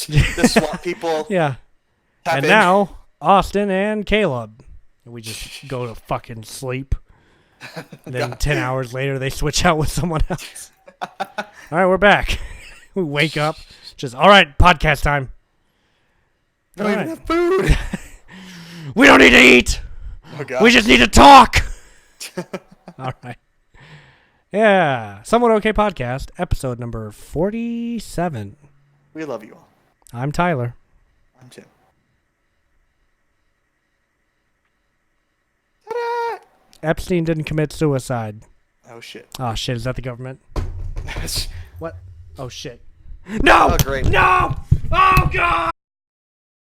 B: The swap people.
A: Yeah.
B: Tap
A: And
B: in.
A: now Austin and Caleb. We just go to fucking sleep. And then 10 hours later, they switch out with someone else. All right, we're back. We wake up. Just, all right, podcast time.
B: I don't
A: All
B: even
A: right.
B: have food.
A: We don't need to eat.
B: Oh god.
A: We just need to talk. All right. Yeah. Somewhat Okay Podcast, episode number 47.
B: We love you all.
A: I'm Tyler.
B: I'm Tim.
A: Epstein didn't commit suicide.
B: Oh shit.
A: Oh, shit. Is that the government?
B: Oh
A: What? Oh, shit. No!
B: Oh, great.
A: No! Oh, God!